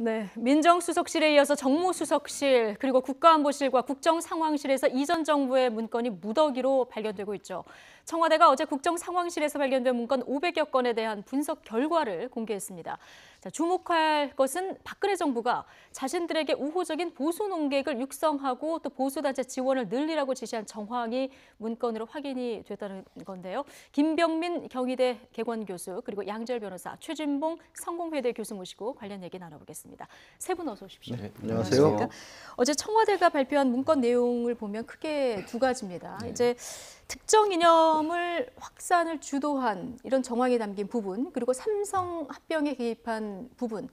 네, 민정수석실에 이어서 정무수석실 그리고 국가안보실과 국정상황실에서 이전 정부의 문건이 무더기로 발견되고 있죠. 청와대가 어제 국정상황실에서 발견된 문건 500여 건에 대한 분석 결과를 공개했습니다. 자, 주목할 것은 박근혜 정부가 자신들에게 우호적인 보수 농객을 육성하고 또 보수단체 지원을 늘리라고 지시한 정황이 문건으로 확인이 됐다는 건데요. 김병민 경희대 개관교수 그리고 양지열 변호사, 최진봉 성공회대 교수 모시고 관련 얘기 나눠보겠습니다. 세 분 어서 오십시오. 네, 안녕하세요. 어제 청와대가 발표한 문건 내용을 보면 크게 두 가지입니다. 이제 특정 이념을 확산을 주도한 이런 정황이 담긴 부분, 그리고 삼성 합병에 개입한 부분,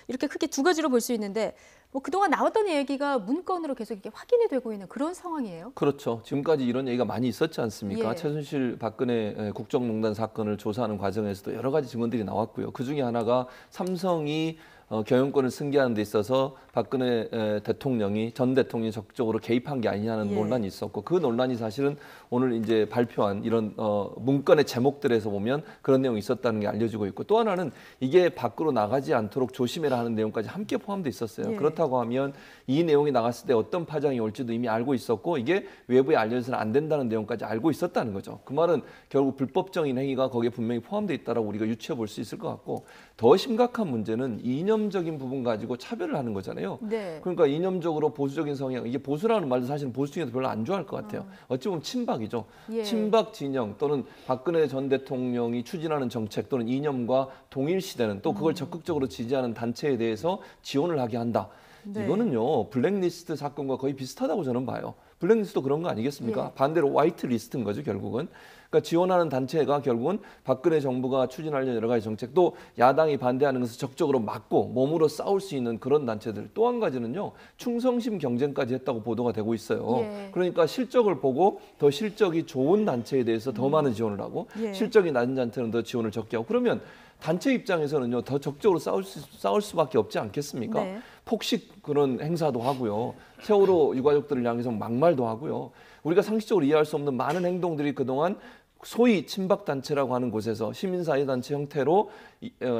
이렇게 크게 두 가지로 볼 수 있는데 뭐 그동안 나왔던 얘기가 문건으로 계속 이렇게 확인이 되고 있는 그런 상황이에요. 그렇죠. 지금까지 이런 얘기가 많이 있었지 않습니까? 예. 최순실 박근혜 국정농단 사건을 조사하는 과정에서도 여러 가지 증언들이 나왔고요. 그중에 하나가 삼성이 경영권을 승계하는 데 있어서 박근혜 대통령이 전 대통령이 적극적으로 개입한 게 아니냐는 논란이 있었고, 그 논란이 사실은 오늘 이제 발표한 이런 문건의 제목들에서 보면 그런 내용이 있었다는 게 알려지고 있고, 또 하나는 이게 밖으로 나가지 않도록 조심해라 하는 내용까지 함께 포함돼 있었어요. 그렇다고 하면 이 내용이 나갔을 때 어떤 파장이 올지도 이미 알고 있었고, 이게 외부에 알려져서는 안 된다는 내용까지 알고 있었다는 거죠. 그 말은 결국 불법적인 행위가 거기에 분명히 포함돼 있다라고 우리가 유추해 볼 수 있을 것 같고, 더 심각한 문제는 이념적인 부분 가지고 차별을 하는 거잖아요. 네. 그러니까 이념적으로 보수적인 성향, 이게 보수라는 말도 사실은 보수 중에서 별로 안 좋아할 것 같아요. 어찌 보면 친박이죠. 친박 진영 또는 박근혜 전 대통령이 추진하는 정책 또는 이념과 동일시되는, 또 그걸 적극적으로 지지하는 단체에 대해서 지원을 하게 한다. 이거는요, 블랙리스트 사건과 거의 비슷하다고 저는 봐요. 블랙리스트도 그런 거 아니겠습니까? 반대로 화이트 리스트인 거죠, 결국은. 그러니까 지원하는 단체가 결국은 박근혜 정부가 추진하려는 여러 가지 정책도 야당이 반대하는 것을 적극적으로 막고 몸으로 싸울 수 있는 그런 단체들. 또 한 가지는요, 충성심 경쟁까지 했다고 보도가 되고 있어요. 그러니까 실적을 보고 더 실적이 좋은 단체에 대해서 더 많은 지원을 하고, 실적이 낮은 단체는 더 지원을 적게 하고, 그러면 단체 입장에서는요, 더 적극적으로 싸울 수밖에 없지 않겠습니까? 폭식 그런 행사도 하고요. 세월호 유가족들을 향해서 막말도 하고요. 우리가 상식적으로 이해할 수 없는 많은 행동들이 그동안 소위 친박단체라고 하는 곳에서 시민사회단체 형태로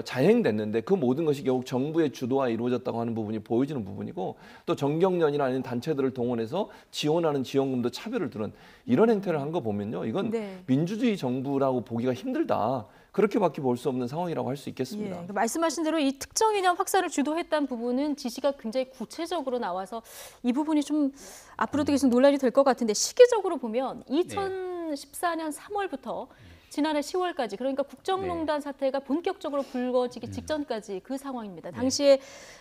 자행됐는데, 그 모든 것이 결국 정부의 주도하에 이루어졌다고 하는 부분이 보여지는 부분이고, 또 정경련이라는 단체들을 동원해서 지원하는 지원금도 차별을 두는 이런 행태를 한 거 보면요, 이건 민주주의 정부라고 보기가 힘들다. 그렇게밖에 볼 수 없는 상황이라고 할 수 있겠습니다. 그러니까 말씀하신 대로 이 특정 이념 확산을 주도했다는 부분은 지시가 굉장히 구체적으로 나와서 이 부분이 좀 앞으로도 계속 논란이 될 것 같은데, 시기적으로 보면 2014년 3월부터 지난해 10월까지, 그러니까 국정농단 사태가 본격적으로 불거지기 직전까지 그 상황입니다. 당시에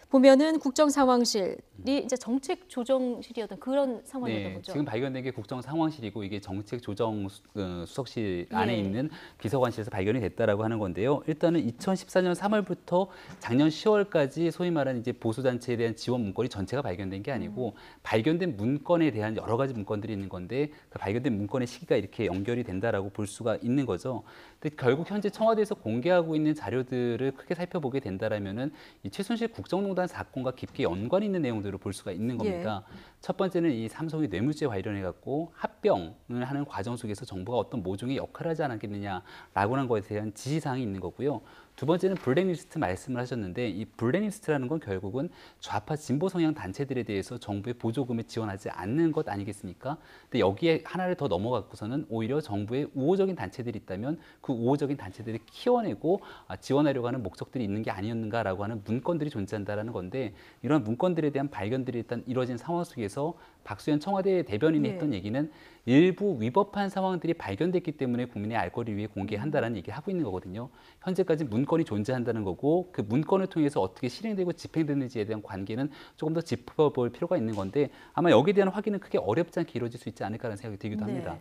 보면은 국정상황실이 이제 정책조정실이었던 그런 상황이었던 거죠. 지금 발견된 게 국정상황실이고, 이게 정책조정수석실 안에 있는 비서관실에서 발견이 됐다라고 하는 건데요. 일단은 2014년 3월부터 작년 10월까지 소위 말하는 이제 보수단체에 대한 지원 문건이 전체가 발견된 게 아니고, 발견된 문건에 대한 여러 가지 문건들이 있는 건데, 그 발견된 문건의 시기가 이렇게 연결이 된다라고 볼 수가 있는 거죠. 근데 결국 현재 청와대에서 공개하고 있는 자료들을 크게 살펴보게 된다라면은 이 최순실 국정농단 사건과 깊게 연관이 있는 내용들을 볼 수가 있는 겁니다. 첫 번째는 이 삼성의 뇌물죄 관련해 갖고 합병을 하는 과정 속에서 정부가 어떤 모종의 역할을 하지 않았겠느냐라고 하는 것에 대한 지시사항이 있는 거고요. 두 번째는 블랙리스트 말씀을 하셨는데, 이 블랙리스트라는 건 결국은 좌파 진보 성향 단체들에 대해서 정부의 보조금을 지원하지 않는 것 아니겠습니까? 근데 여기에 하나를 더 넘어가고서는 오히려 정부의 우호적인 단체들이 있다면 그 우호적인 단체들을 키워내고 지원하려고 하는 목적들이 있는 게 아니었는가라고 하는 문건들이 존재한다라는 건데, 이런 문건들에 대한 발견들이 일단 이뤄진 상황 속에서 박수현 청와대 대변인이 했던 얘기는 일부 위법한 상황들이 발견됐기 때문에 국민의 알 거를 위해 공개한다라는 얘기를 하고 있는 거거든요. 현재까지 문건이 존재한다는 거고, 그 문건을 통해서 어떻게 실행되고 집행되는지에 대한 관계는 조금 더 짚어볼 필요가 있는 건데, 아마 여기에 대한 확인은 크게 어렵지 않게 이루어질 수 있지 않을까라는 생각이 들기도 합니다.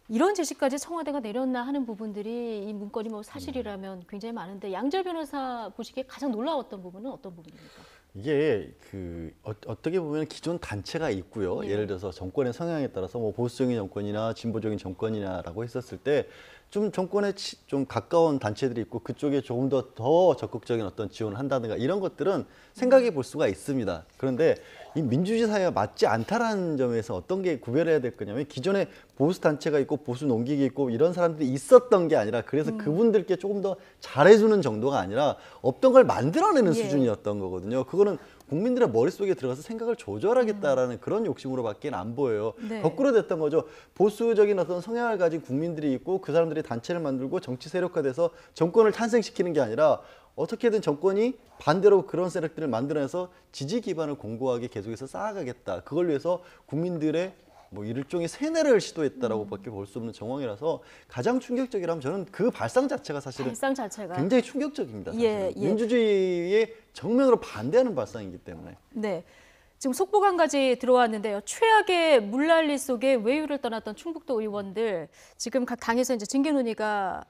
이런 제시까지 청와대가 내렸나 하는 부분들이 이 문건이 뭐 사실이라면 굉장히 많은데, 양지열 변호사 보시기에 가장 놀라웠던 부분은 어떤 부분입니까? 이게 어떻게 보면 기존 단체가 있고요. 예를 들어서 정권의 성향에 따라서 뭐 보수적인 정권이나 진보적인 정권이나라고 했었을 때 좀 정권에 좀 가까운 단체들이 있고 그쪽에 조금 더 적극적인 어떤 지원을 한다든가 이런 것들은 생각해 볼 수가 있습니다. 그런데 이 민주주의 사회가 맞지 않다라는 점에서 어떤 게 구별해야 될 거냐면 기존에 보수 단체가 있고 보수 농객이 있고 이런 사람들이 있었던 게 아니라 그래서 그분들께 조금 더 잘해주는 정도가 아니라 없던 걸 만들어내는 수준이었던 거거든요. 그거는 국민들의 머릿속에 들어가서 생각을 조절하겠다라는 그런 욕심으로밖에 안 보여요. 네. 거꾸로 됐던 거죠. 보수적인 어떤 성향을 가진 국민들이 있고 그 사람들이 단체를 만들고 정치 세력화돼서 정권을 탄생시키는 게 아니라 어떻게든 정권이 반대로 그런 세력들을 만들어내서 지지 기반을 공고하게 계속해서 쌓아가겠다. 그걸 위해서 국민들의 뭐 일종의 세뇌를 시도했다라고 밖에 볼 수 없는 정황이라서 가장 충격적이라면 저는 그 발상 자체가 사실은 발상 자체가 굉장히 충격적입니다. 사실은. 예, 예. 민주주의에 정면으로 반대하는 발상이기 때문에. 네. 지금 속보가 한 가지 들어왔는데요. 최악의 물난리 속에 외유를 떠났던 충북도 의원들 지금 각 당에서 이제 징계 논의가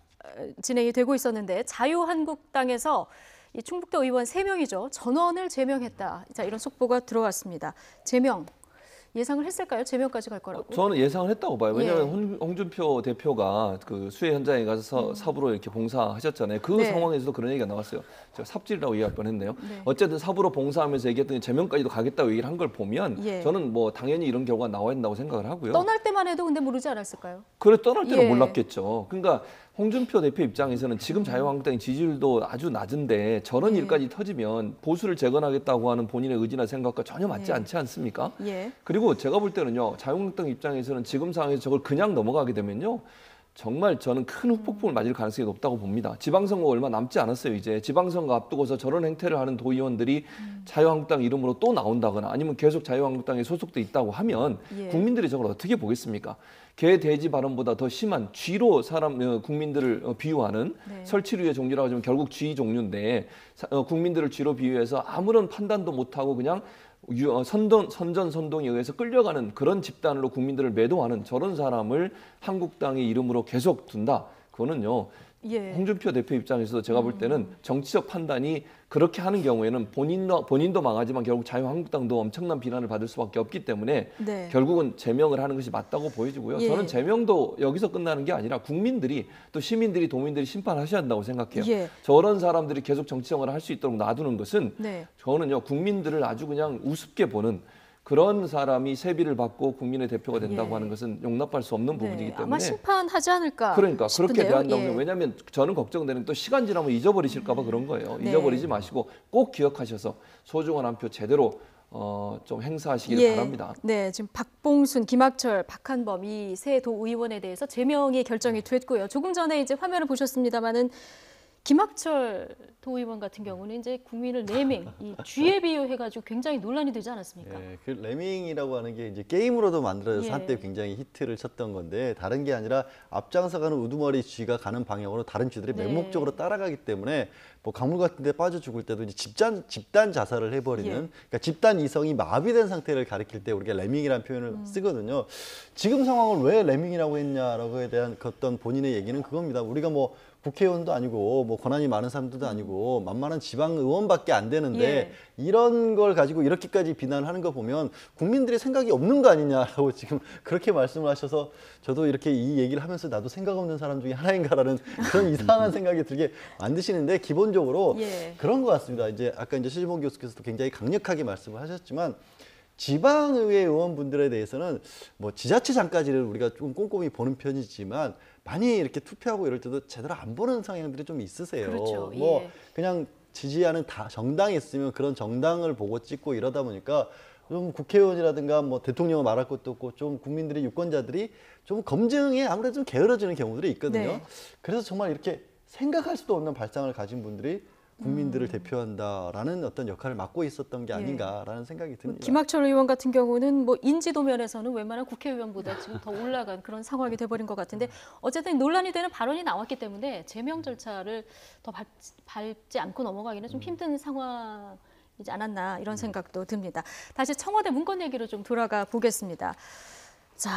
진행이 되고 있었는데 자유한국당에서 이 충북도 의원 3명이죠. 전원을 제명했다. 자, 이런 속보가 들어왔습니다. 제명 예상을 했을까요? 제명까지 갈 거라고? 저는 예상을 했다고 봐요. 왜냐하면 홍준표 대표가 그 수해 현장에 가서 사부로 이렇게 봉사하셨잖아요. 그 네. 상황에서도 그런 얘기가 나왔어요. 제가 삽질이라고 얘기할 뻔했네요. 네. 어쨌든 사부로 봉사하면서 얘기했더니 제명까지도 가겠다고 얘기를 한 걸 보면 예. 저는 뭐 당연히 이런 결과가 나와야 된다고 생각을 하고요. 떠날 때만 해도 근데 모르지 않았을까요? 그래 떠날 때는 예. 몰랐겠죠. 그러니까 홍준표 대표 입장에서는 지금 자유한국당의 지지율도 아주 낮은데 저런 예. 일까지 터지면 보수를 재건하겠다고 하는 본인의 의지나 생각과 전혀 맞지 예. 않지 않습니까? 예. 그리고 제가 볼 때는요, 자유한국당 입장에서는 지금 상황에서 저걸 그냥 넘어가게 되면요, 정말 저는 큰 후폭풍을 맞을 가능성이 높다고 봅니다. 지방선거 얼마 남지 않았어요. 이제 지방선거 앞두고서 저런 행태를 하는 도의원들이 자유한국당 이름으로 또 나온다거나 아니면 계속 자유한국당에 소속돼 있다고 하면 예. 국민들이 저걸 어떻게 보겠습니까? 개 돼지 발언보다 더 심한 쥐로 국민들을 비유하는 네. 설치류의 종류라고 하면 결국 쥐 종류인데 국민들을 쥐로 비유해서 아무런 판단도 못하고 그냥 선전선동에 의해서 끌려가는 그런 집단으로 국민들을 매도하는 저런 사람을 한국당의 이름으로 계속 둔다. 그거는요. 예. 홍준표 대표 입장에서도 제가 볼 때는 정치적 판단이 그렇게 하는 경우에는 본인도 망하지만 결국 자유한국당도 엄청난 비난을 받을 수밖에 없기 때문에 네. 결국은 제명을 하는 것이 맞다고 보여지고요. 예. 저는 제명도 여기서 끝나는 게 아니라 국민들이 또 시민들이 도민들이 심판하셔야 한다고 생각해요. 예. 저런 사람들이 계속 정치 생활을 할 수 있도록 놔두는 것은 네. 저는요 국민들을 아주 그냥 우습게 보는 그런 사람이 세비를 받고 국민의 대표가 된다고 예. 하는 것은 용납할 수 없는 부분이기 네. 때문에 아마 심판하지 않을까 그러니까 그렇게 싶은데요. 대한다고 예. 왜냐하면 저는 걱정되는 또 시간 지나면 잊어버리실까 봐 그런 거예요. 네. 잊어버리지 마시고 꼭 기억하셔서 소중한 한 표 제대로 좀 행사하시길 예. 바랍니다. 네, 지금 박봉순, 김학철, 박한범 이 세 도의원에 대해서 제명이 결정이 됐고요. 조금 전에 이제 화면을 보셨습니다마는 김학철 도의원 같은 경우는 이제 국민을 레밍, 이 쥐에 비유해가지고 굉장히 논란이 되지 않았습니까? 예, 그 레밍이라고 하는 게 이제 게임으로도 만들어져서 예. 한때 굉장히 히트를 쳤던 건데 다른 게 아니라 앞장서가는 우두머리 쥐가 가는 방향으로 다른 쥐들이 네. 맹목적으로 따라가기 때문에 뭐 강물 같은 데 빠져 죽을 때도 이제 집단 자살을 해버리는 예. 그러니까 집단 이성이 마비된 상태를 가리킬 때 우리가 레밍이라는 표현을 쓰거든요. 지금 상황을 왜 레밍이라고 했냐라고에 대한 어떤 본인의 얘기는 그겁니다. 우리가 뭐 국회의원도 아니고 뭐 권한이 많은 사람들도 아니고 만만한 지방 의원밖에 안 되는데 예. 이런 걸 가지고 이렇게까지 비난하는 거 보면 국민들의 생각이 없는 거 아니냐라고 지금 그렇게 말씀을 하셔서 저도 이렇게 이 얘기를 하면서 나도 생각 없는 사람 중에 하나인가라는 그런 이상한 생각이 들게 만드시는데 기본적으로 예. 그런 것 같습니다. 이제 아까 이제 최지봉 교수께서도 굉장히 강력하게 말씀을 하셨지만 지방의회 의원분들에 대해서는 뭐 지자체장까지를 우리가 좀 꼼꼼히 보는 편이지만 많이 이렇게 투표하고 이럴 때도 제대로 안 보는 성향들이 좀 있으세요. 그렇죠. 뭐 예. 그냥 지지하는 정당이 있으면 그런 정당을 보고 찍고 이러다 보니까 좀 국회의원이라든가 뭐 대통령을 말할 것도 없고 좀 국민들이 유권자들이 좀 검증에 아무래도 좀 게으러지는 경우들이 있거든요. 네. 그래서 정말 이렇게 생각할 수도 없는 발상을 가진 분들이 국민들을 대표한다라는 어떤 역할을 맡고 있었던 게 아닌가라는 생각이 듭니다. 김학철 의원 같은 경우는 뭐 인지도 면에서는 웬만한 국회의원보다 지금 더 올라간 그런 상황이 돼버린 것 같은데 어쨌든 논란이 되는 발언이 나왔기 때문에 제명 절차를 더 밟지 않고 넘어가기는 좀 힘든 상황이지 않았나 이런 생각도 듭니다. 다시 청와대 문건 얘기로 좀 돌아가 보겠습니다. 자,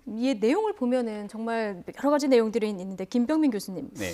이 내용을 보면은 정말 여러 가지 내용들이 있는데 김병민 교수님. 네.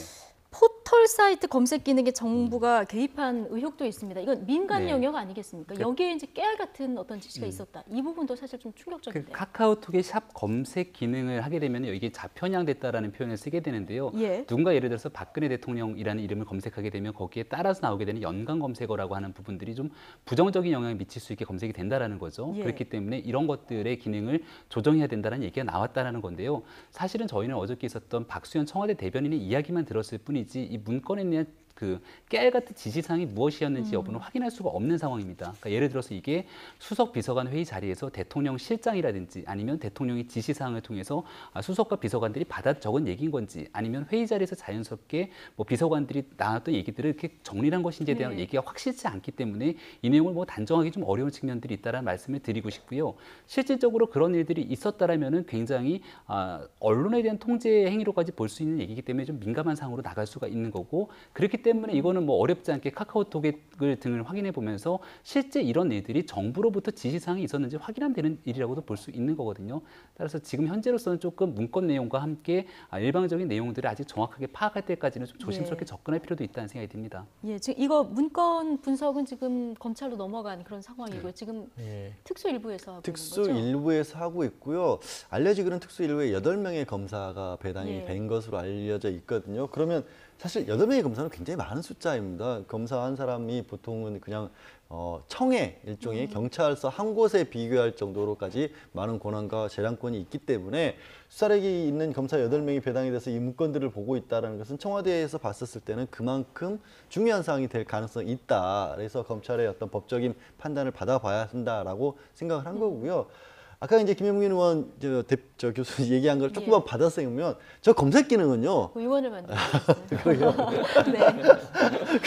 포토 포털 사이트 검색 기능에 정부가 개입한 의혹도 있습니다. 이건 민간 네. 영역 아니겠습니까? 여기에 이제 깨알 같은 어떤 지시가 있었다. 이 부분도 사실 좀 그 충격적인데요. 카카오톡의 샵 검색 기능을 하게 되면 이게 좌편향됐다라는 표현을 쓰게 되는데요. 예. 누군가 예를 들어서 박근혜 대통령이라는 이름을 검색하게 되면 거기에 따라서 나오게 되는 연관 검색어라고 하는 부분들이 좀 부정적인 영향을 미칠 수 있게 검색이 된다라는 거죠. 예. 그렇기 때문에 이런 것들의 기능을 조정해야 된다는 얘기가 나왔다라는 건데요. 사실은 저희는 어저께 있었던 박수현 청와대 대변인의 이야기만 들었을 뿐이지 이 문건에 대한 그 깨알 같은 지시사항이 무엇이었는지 여부는 확인할 수가 없는 상황입니다. 그러니까 예를 들어서 이게 수석 비서관 회의 자리에서 대통령 실장이라든지 아니면 대통령의 지시사항을 통해서 수석과 비서관들이 받아 적은 얘기인 건지 아니면 회의 자리에서 자연스럽게 뭐 비서관들이 나눴던 얘기들을 이렇게 정리한 것인지에 대한 네. 얘기가 확실치 않기 때문에 이 내용을 뭐 단정하기 좀 어려운 측면들이 있다라는 말씀을 드리고 싶고요. 실질적으로 그런 일들이 있었다라면은 굉장히 언론에 대한 통제 행위로까지 볼 수 있는 얘기이기 때문에 좀 민감한 상황으로 나갈 수가 있는 거고 그렇기 때문에 이거는 뭐 어렵지 않게 카카오톡을 등을 확인해 보면서 실제 이런 일들이 정부로부터 지시사항이 있었는지 확인하면 되는 일이라고도 볼 수 있는 거거든요. 따라서 지금 현재로서는 조금 문건 내용과 함께 일방적인 내용들을 아직 정확하게 파악할 때까지는 좀 조심스럽게 접근할 필요도 있다는 생각이 듭니다. 예, 지금 이거 문건 분석은 지금 검찰로 넘어간 그런 상황이고요. 지금 특수일부에서 하고 특수 있는 거죠? 일부에서 하고 있고요. 알려지기로는 특수 일부에 8명의 검사가 배당이 예. 된 것으로 알려져 있거든요. 그러면 사실 8명의 검사는 굉장히 많은 숫자입니다. 검사 한 사람이 보통은 그냥 청해 일종의 경찰서 한 곳에 비교할 정도로까지 많은 권한과 재량권이 있기 때문에 수사력이 있는 검사 8명이 배당이 돼서 이 문건들을 보고 있다는 것은 청와대에서 봤었을 때는 그만큼 중요한 사항이 될 가능성이 있다. 그래서 검찰의 어떤 법적인 판단을 받아봐야 한다라고 생각을 한 거고요. 아까 이제 김영민 의원 저 교수 얘기한 걸 조금만 받아 쓰면 저 검색 기능은요. 의원을 만들었어요. 네.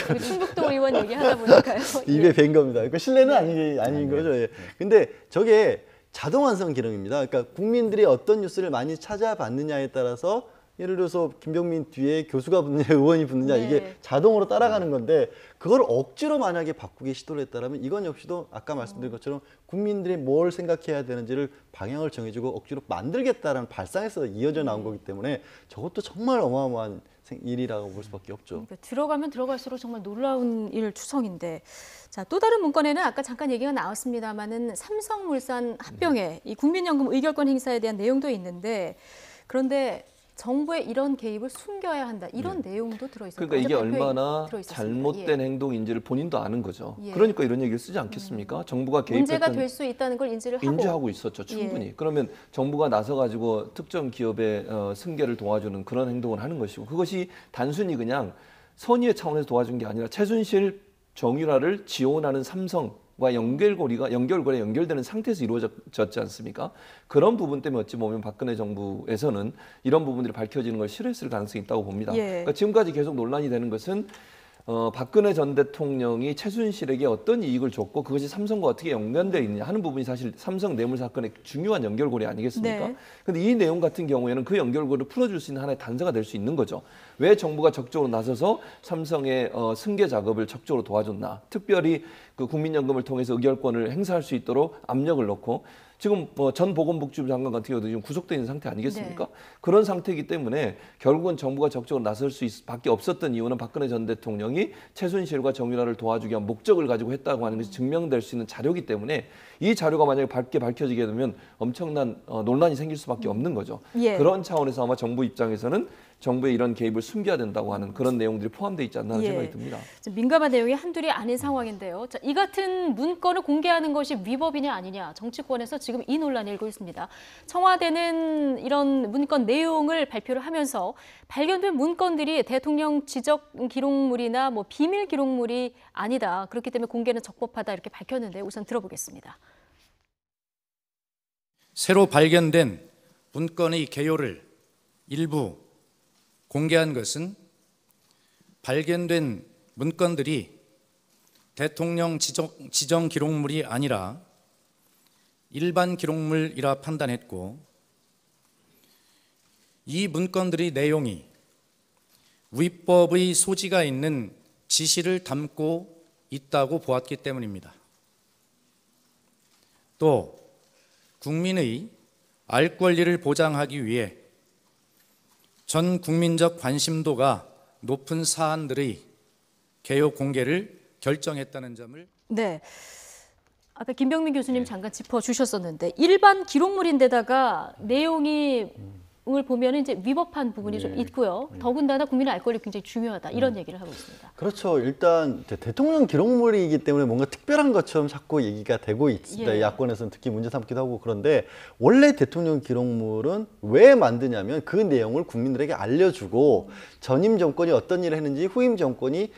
그 충북도 의원 얘기하다 보니까요. 입에 밴 겁니다. 그 실례는 아닌 거죠. 예. 근데 저게 자동 완성 기능입니다. 그러니까 국민들이 어떤 뉴스를 많이 찾아봤느냐에 따라서 예를 들어서 김병민 뒤에 교수가 붙느냐 의원이 붙느냐 네. 이게 자동으로 따라가는 건데 그걸 억지로 만약에 바꾸기 시도를 했다면 이건 역시도 아까 말씀드린 것처럼 국민들이 뭘 생각해야 되는지를 방향을 정해주고 억지로 만들겠다라는 발상에서 이어져 나온 거기 때문에 저것도 정말 어마어마한 일이라고 볼 수밖에 없죠. 그러니까 들어가면 들어갈수록 정말 놀라운 일 추성인데 자, 또 다른 문건에는 아까 잠깐 얘기가 나왔습니다마는 삼성물산 합병에 이 국민연금 의결권 행사에 대한 내용도 있는데 그런데 정부의 이런 개입을 숨겨야 한다. 이런 내용도 들어있어요. 그러니까 이게 얼마나 잘못된 예. 행동인지를 본인도 아는 거죠. 예. 그러니까 이런 얘기를 쓰지 않겠습니까? 정부가 문제가 개입했던 될 수 있다는 걸 인지를 하고. 인지하고 있었죠. 충분히. 그러면 정부가 나서가지고 특정 기업의 승계를 도와주는 그런 행동을 하는 것이고 그것이 단순히 그냥 선의의 차원에서 도와준 게 아니라 최순실 정유라를 지원하는 삼성과 연결고리가 연결되는 상태에서 이루어졌지 않습니까? 그런 부분 때문에 어찌 보면 박근혜 정부에서는 이런 부분들이 밝혀지는 걸 싫어했을 가능성이 있다고 봅니다. 예. 그러니까 지금까지 계속 논란이 되는 것은 박근혜 전 대통령이 최순실에게 어떤 이익을 줬고 그것이 삼성과 어떻게 연관되어 있느냐 하는 부분이 사실 삼성 뇌물 사건의 중요한 연결고리 아니겠습니까? 그런데 이 내용 같은 경우에는 그 연결고리를 풀어줄 수 있는 하나의 단서가 될 수 있는 거죠. 왜 정부가 적극적으로 나서서 삼성의 승계 작업을 적극적으로 도와줬나? 특별히 그 국민연금을 통해서 의결권을 행사할 수 있도록 압력을 넣고 지금 전 보건복지부 장관 같은 경우도 지금 구속돼 있는 상태 아니겠습니까? 네. 그런 상태이기 때문에 결국은 정부가 적극적으로 나설 수밖에 없었던 이유는 박근혜 전 대통령이 최순실과 정유라를 도와주기 위한 목적을 가지고 했다고 하는 것이 증명될 수 있는 자료이기 때문에 이 자료가 만약에 밝혀지게 되면 엄청난 논란이 생길 수밖에 없는 거죠. 예. 그런 차원에서 아마 정부 입장에서는 정부의 이런 개입을 숨겨야 된다고 하는 그런 내용들이 포함되어 있지 않나 하는 생각이 듭니다. 민감한 내용이 한둘이 아닌 상황인데요. 자, 이 같은 문건을 공개하는 것이 위법이냐 아니냐 정치권에서 지금 이 논란이 일고 있습니다. 청와대는 이런 문건 내용을 발표를 하면서 발견된 문건들이 대통령 지적 기록물이나 뭐 비밀 기록물이 아니다. 그렇기 때문에 공개는 적법하다 이렇게 밝혔는데 우선 들어보겠습니다. 새로 발견된 문건의 개요를 일부 공개한 것은 발견된 문건들이 대통령 지정 기록물이 아니라 일반 기록물이라 판단했고 이 문건들의 내용이 위법의 소지가 있는 지시를 담고 있다고 보았기 때문입니다. 또 국민의 알 권리를 보장하기 위해 전 국민적 관심도가 높은 사안들의 개요 공개를 결정했다는 점을 네. 아까 김병민 교수님 잠깐 짚어주셨었는데 일반 기록물인데다가 내용이 을 보면 이제 위법한 부분이 좀 있고요. 더군다나 국민의 알 권리 굉장히 중요하다 이런 얘기를 하고 있습니다. 그렇죠. 일단 대통령 기록물이기 때문에 뭔가 특별한 것처럼 자꾸 얘기가 되고 있습니다. 예. 야권에서는 특히 문제 삼기도 하고. 그런데 원래 대통령 기록물은 왜 만드냐면 그 내용을 국민들에게 알려주고 전임 정권이 어떤 일을 했는지 후임 정권이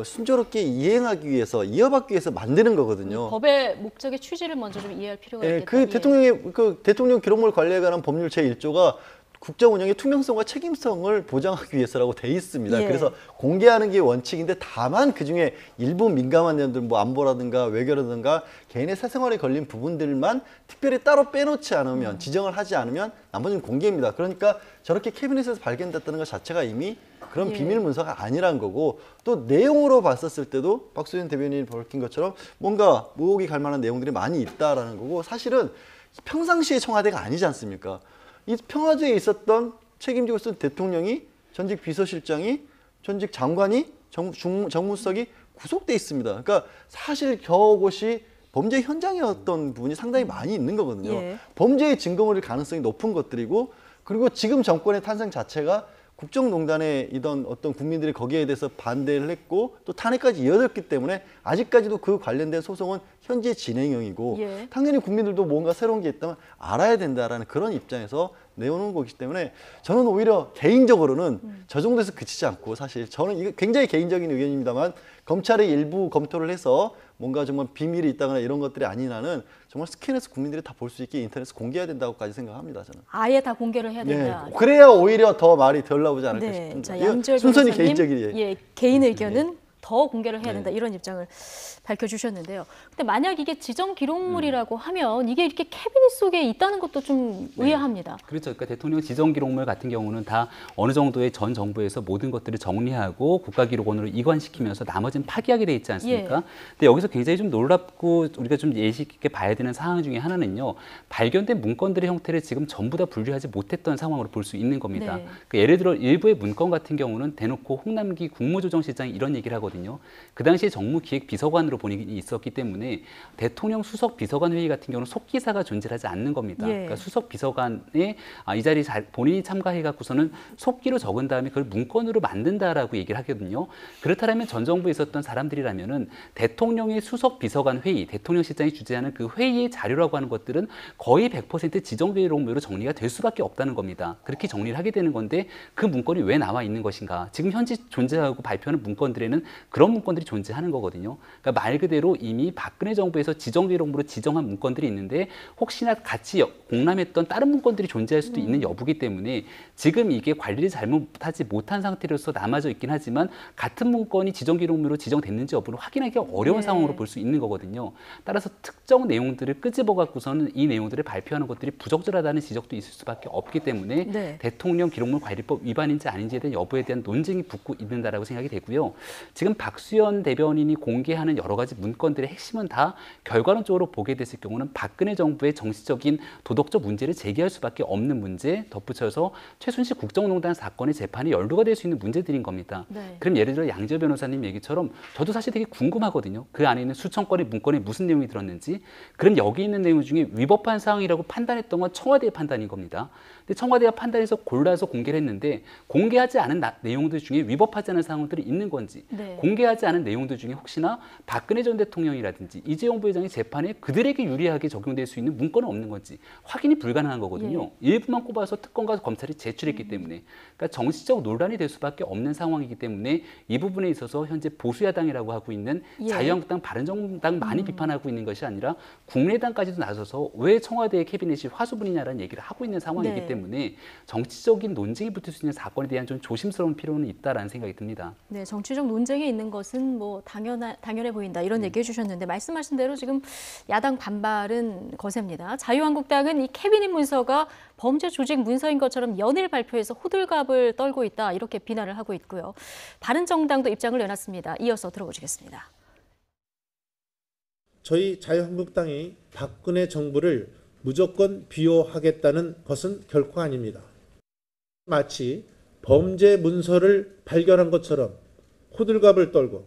순조롭게 이행하기 위해서, 이어받기 위해서 만드는 거거든요. 법의 목적의 취지를 먼저 좀 이해할 필요가 예, 있겠다. 그 대통령의 그 대통령 기록물 관리에 관한 법률 제1조가 국정 운영의 투명성과 책임성을 보장하기 위해서라고 돼 있습니다. 예. 그래서 공개하는 게 원칙인데 다만 그중에 일부 민감한 내용들, 뭐 안보라든가 외교라든가 개인의 사생활에 걸린 부분들만 특별히 따로 빼놓지 않으면, 지정을 하지 않으면 나머지는 공개입니다. 그러니까 저렇게 캐비닛에서 발견됐다는 것 자체가 이미 그런 예. 비밀 문서가 아니란 거고, 또 내용으로 봤었을 때도 박수현 대변인이 밝힌 것처럼 뭔가 의혹이 갈 만한 내용들이 많이 있다라는 거고, 사실은 평상시의 청와대가 아니지 않습니까? 이 평화제에 있었던 책임지고 있었던 대통령이, 전직 비서실장이, 전직 장관이, 정무수석이 구속돼 있습니다. 그러니까 사실 저곳이 범죄 현장이었던 부분이 상당히 많이 있는 거거든요. 예. 범죄의 증거물일 가능성이 높은 것들이고, 그리고 지금 정권의 탄생 자체가 국정농단에 이던 어떤 국민들이 거기에 대해서 반대를 했고 또 탄핵까지 이어졌기 때문에 아직까지도 그 관련된 소송은 현재 진행형이고, 예. 당연히 국민들도 뭔가 새로운 게 있다면 알아야 된다라는 그런 입장에서 내오는 거기 때문에 저는 오히려 개인적으로는 저 정도에서 그치지 않고, 사실 저는 이거 굉장히 개인적인 의견입니다만 검찰이 일부 검토를 해서 뭔가 정말 비밀이 있다거나 이런 것들이 아니라는 정말 스캔해서 국민들이 다 볼 수 있게 인터넷에 공개해야 된다고까지 생각합니다. 저는. 아예 다 공개를 해야 네, 된다. 그래야 오히려 더 말이 덜 나오지 않을까 네, 싶습니다. 자, 이거 양지열 순전히 변호사님, 개인적인 예, 개인 의견은 더 공개를 해야 된다 이런 입장을 밝혀주셨는데요. 근데 만약 이게 지정 기록물이라고 하면 이게 이렇게 캐비닛 속에 있다는 것도 좀 의아합니다. 그렇죠. 그러니까 대통령 지정 기록물 같은 경우는 다 어느 정도의 전 정부에서 모든 것들을 정리하고 국가기록원으로 이관시키면서 나머지는 파기하게 돼 있지 않습니까? 예. 근데 여기서 굉장히 좀 놀랍고 우리가 좀 예시 있게 봐야 되는 상황 중에 하나는요. 발견된 문건들의 형태를 지금 전부 다 분류하지 못했던 상황으로 볼 수 있는 겁니다. 네. 그 예를 들어 일부의 문건 같은 경우는 대놓고 홍남기 국무조정실장이 이런 얘기를 하거든요. 그 당시에 정무기획비서관으로 본인이 있었기 때문에 대통령 수석 비서관 회의 같은 경우는 속기사가 존재하지 않는 겁니다. 예. 그러니까 수석 비서관의 이 자리에 본인이 참가해 갖고서는 속기로 적은 다음에 그걸 문건으로 만든다라고 얘기를 하거든요. 그렇다면 전 정부에 있었던 사람들이라면은 대통령의 수석 비서관 회의, 대통령 실장이 주재하는 그 회의의 자료라고 하는 것들은 거의 100% 지정 기록물로 정리가 될 수밖에 없다는 겁니다. 그렇게 정리를 하게 되는 건데 그 문건이 왜 나와 있는 것인가? 지금 현재 존재하고 발표하는 문건들에는 그런 문건들이 존재하는 거거든요. 그러니까 말 그대로 이미 박근혜 정부에서 지정 기록물로 지정한 문건들이 있는데 혹시나 같이 공람했던 다른 문건들이 존재할 수도 있는 여부기 때문에 지금 이게 관리를 잘못하지 못한 상태로서 남아져 있긴 하지만 같은 문건이 지정 기록물로 지정됐는지 여부를 확인하기 어려운 네. 상황으로 볼 수 있는 거거든요. 따라서 특정 내용들을 끄집어 갖고서는 이 내용들을 발표하는 것들이 부적절하다는 지적도 있을 수밖에 없기 때문에 네. 대통령 기록물 관리법 위반인지 아닌지에 대한 여부에 대한 논쟁이 붙고 있는다라고 생각이 되고요. 지금 박수현 대변인이 공개하는 여러 가지 문건들의 핵심은 다 결과론적으로 보게 됐을 경우는 박근혜 정부의 정치적인 도덕적 문제를 제기할 수밖에 없는 문제, 덧붙여서 최순실 국정농단 사건의 재판이 연루가 될 수 있는 문제들인 겁니다. 네. 그럼 예를 들어 양지열 변호사님 얘기처럼 저도 사실 되게 궁금하거든요. 그 안에 있는 수천 건의 문건에 무슨 내용이 들었는지. 그럼 여기 있는 내용 중에 위법한 사항이라고 판단했던 건 청와대의 판단인 겁니다. 근데 청와대가 판단해서 골라서 공개를 했는데 공개하지 않은 내용들 중에 위법하지 않은 사항들이 있는 건지, 네. 공개하지 않은 내용들 중에 혹시나 박근혜 전 대통령이라든지 이재용 부회장의 재판에 그들에게 유리하게 적용될 수 있는 문건은 없는 건지 확인이 불가능한 거거든요. 일부만 꼽아서 특검과 검찰이 제출했기 때문에. 그러니까 정치적 논란이 될 수밖에 없는 상황이기 때문에 이 부분에 있어서 현재 보수야당이라고 하고 있는 예. 자유한국당, 바른정당 많이 비판하고 있는 것이 아니라 국민의당까지도 나서서 왜 청와대의 캐비닛이 화수분이냐라는 얘기를 하고 있는 상황이기 네. 때문에 정치적인 논쟁이 붙을 수 있는 사건에 대한 좀 조심스러운 필요는 있다라는 생각이 듭니다. 네, 정치적 논쟁이 있는 것은 뭐 당연해 보인다 이런 얘기 해주셨는데 말씀하신 대로 지금 야당 반발은 거셉니다. 자유한국당은 이 캐비닛 문서가 범죄 조직 문서인 것처럼 연일 발표해서 호들갑을 떨고 있다 이렇게 비난을 하고 있고요. 바른정당도 입장을 내놨습니다. 이어서 들어보시겠습니다. 저희 자유한국당이 박근혜 정부를 무조건 비호하겠다는 것은 결코 아닙니다. 마치 범죄 문서를 발견한 것처럼 호들갑을 떨고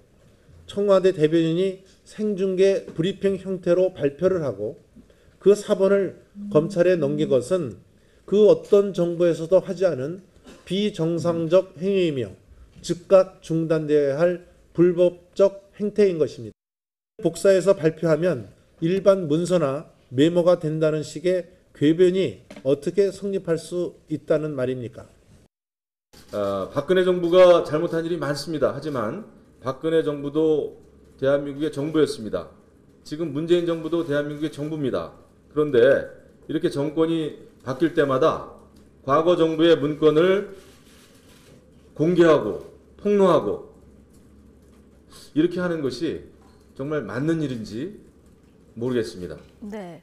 청와대 대변인이 생중계 브리핑 형태로 발표를 하고 그 사본을 검찰에 넘긴 것은 그 어떤 정부에서도 하지 않은 비정상적 행위이며 즉각 중단되어야 할 불법적 행태인 것입니다. 복사해서 발표하면 일반 문서나 메모가 된다는 식의 궤변이 어떻게 성립할 수 있다는 말입니까? 박근혜 정부가 잘못한 일이 많습니다. 하지만 박근혜 정부도 대한민국의 정부였습니다. 지금 문재인 정부도 대한민국의 정부입니다. 그런데 이렇게 정권이 바뀔 때마다 과거 정부의 문건을 공개하고 폭로하고 이렇게 하는 것이 정말 맞는 일인지 모르겠습니다. 네.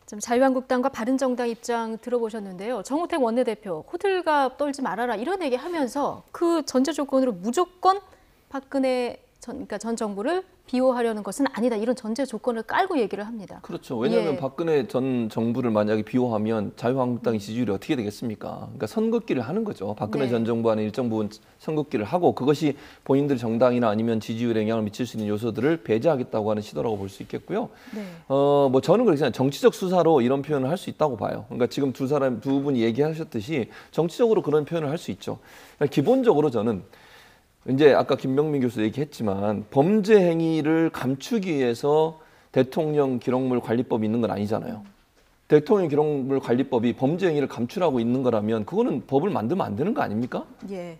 좀 자유한국당과 바른정당 입장 들어보셨는데요. 정우택 원내대표 호들갑 떨지 말아라 이런 얘기하면서 그 전제 조건으로 무조건 박근혜 그러니까 전 정부를 비호하려는 것은 아니다. 이런 전제 조건을 깔고 얘기를 합니다. 그렇죠. 왜냐하면 예. 박근혜 전 정부를 만약에 비호하면 자유한국당의 지지율이 어떻게 되겠습니까? 그러니까 선긋기를 하는 거죠. 박근혜 네. 전 정부 안에 일정 부분 선긋기를 하고 그것이 본인들 정당이나 아니면 지지율에 영향을 미칠 수 있는 요소들을 배제하겠다고 하는 시도라고 볼 수 있겠고요. 네. 뭐 저는 그렇게 생각해요. 정치적 수사로 이런 표현을 할 수 있다고 봐요. 그러니까 지금 두 분이 얘기하셨듯이 정치적으로 그런 표현을 할 수 있죠. 그러니까 기본적으로 저는 이제 아까 김병민 교수 얘기했지만 범죄 행위를 감추기 위해서 대통령 기록물 관리법이 있는 건 아니잖아요. 대통령 기록물 관리법이 범죄 행위를 감추라고 있는 거라면 그거는 법을 만들면 안 되는 거 아닙니까? 예.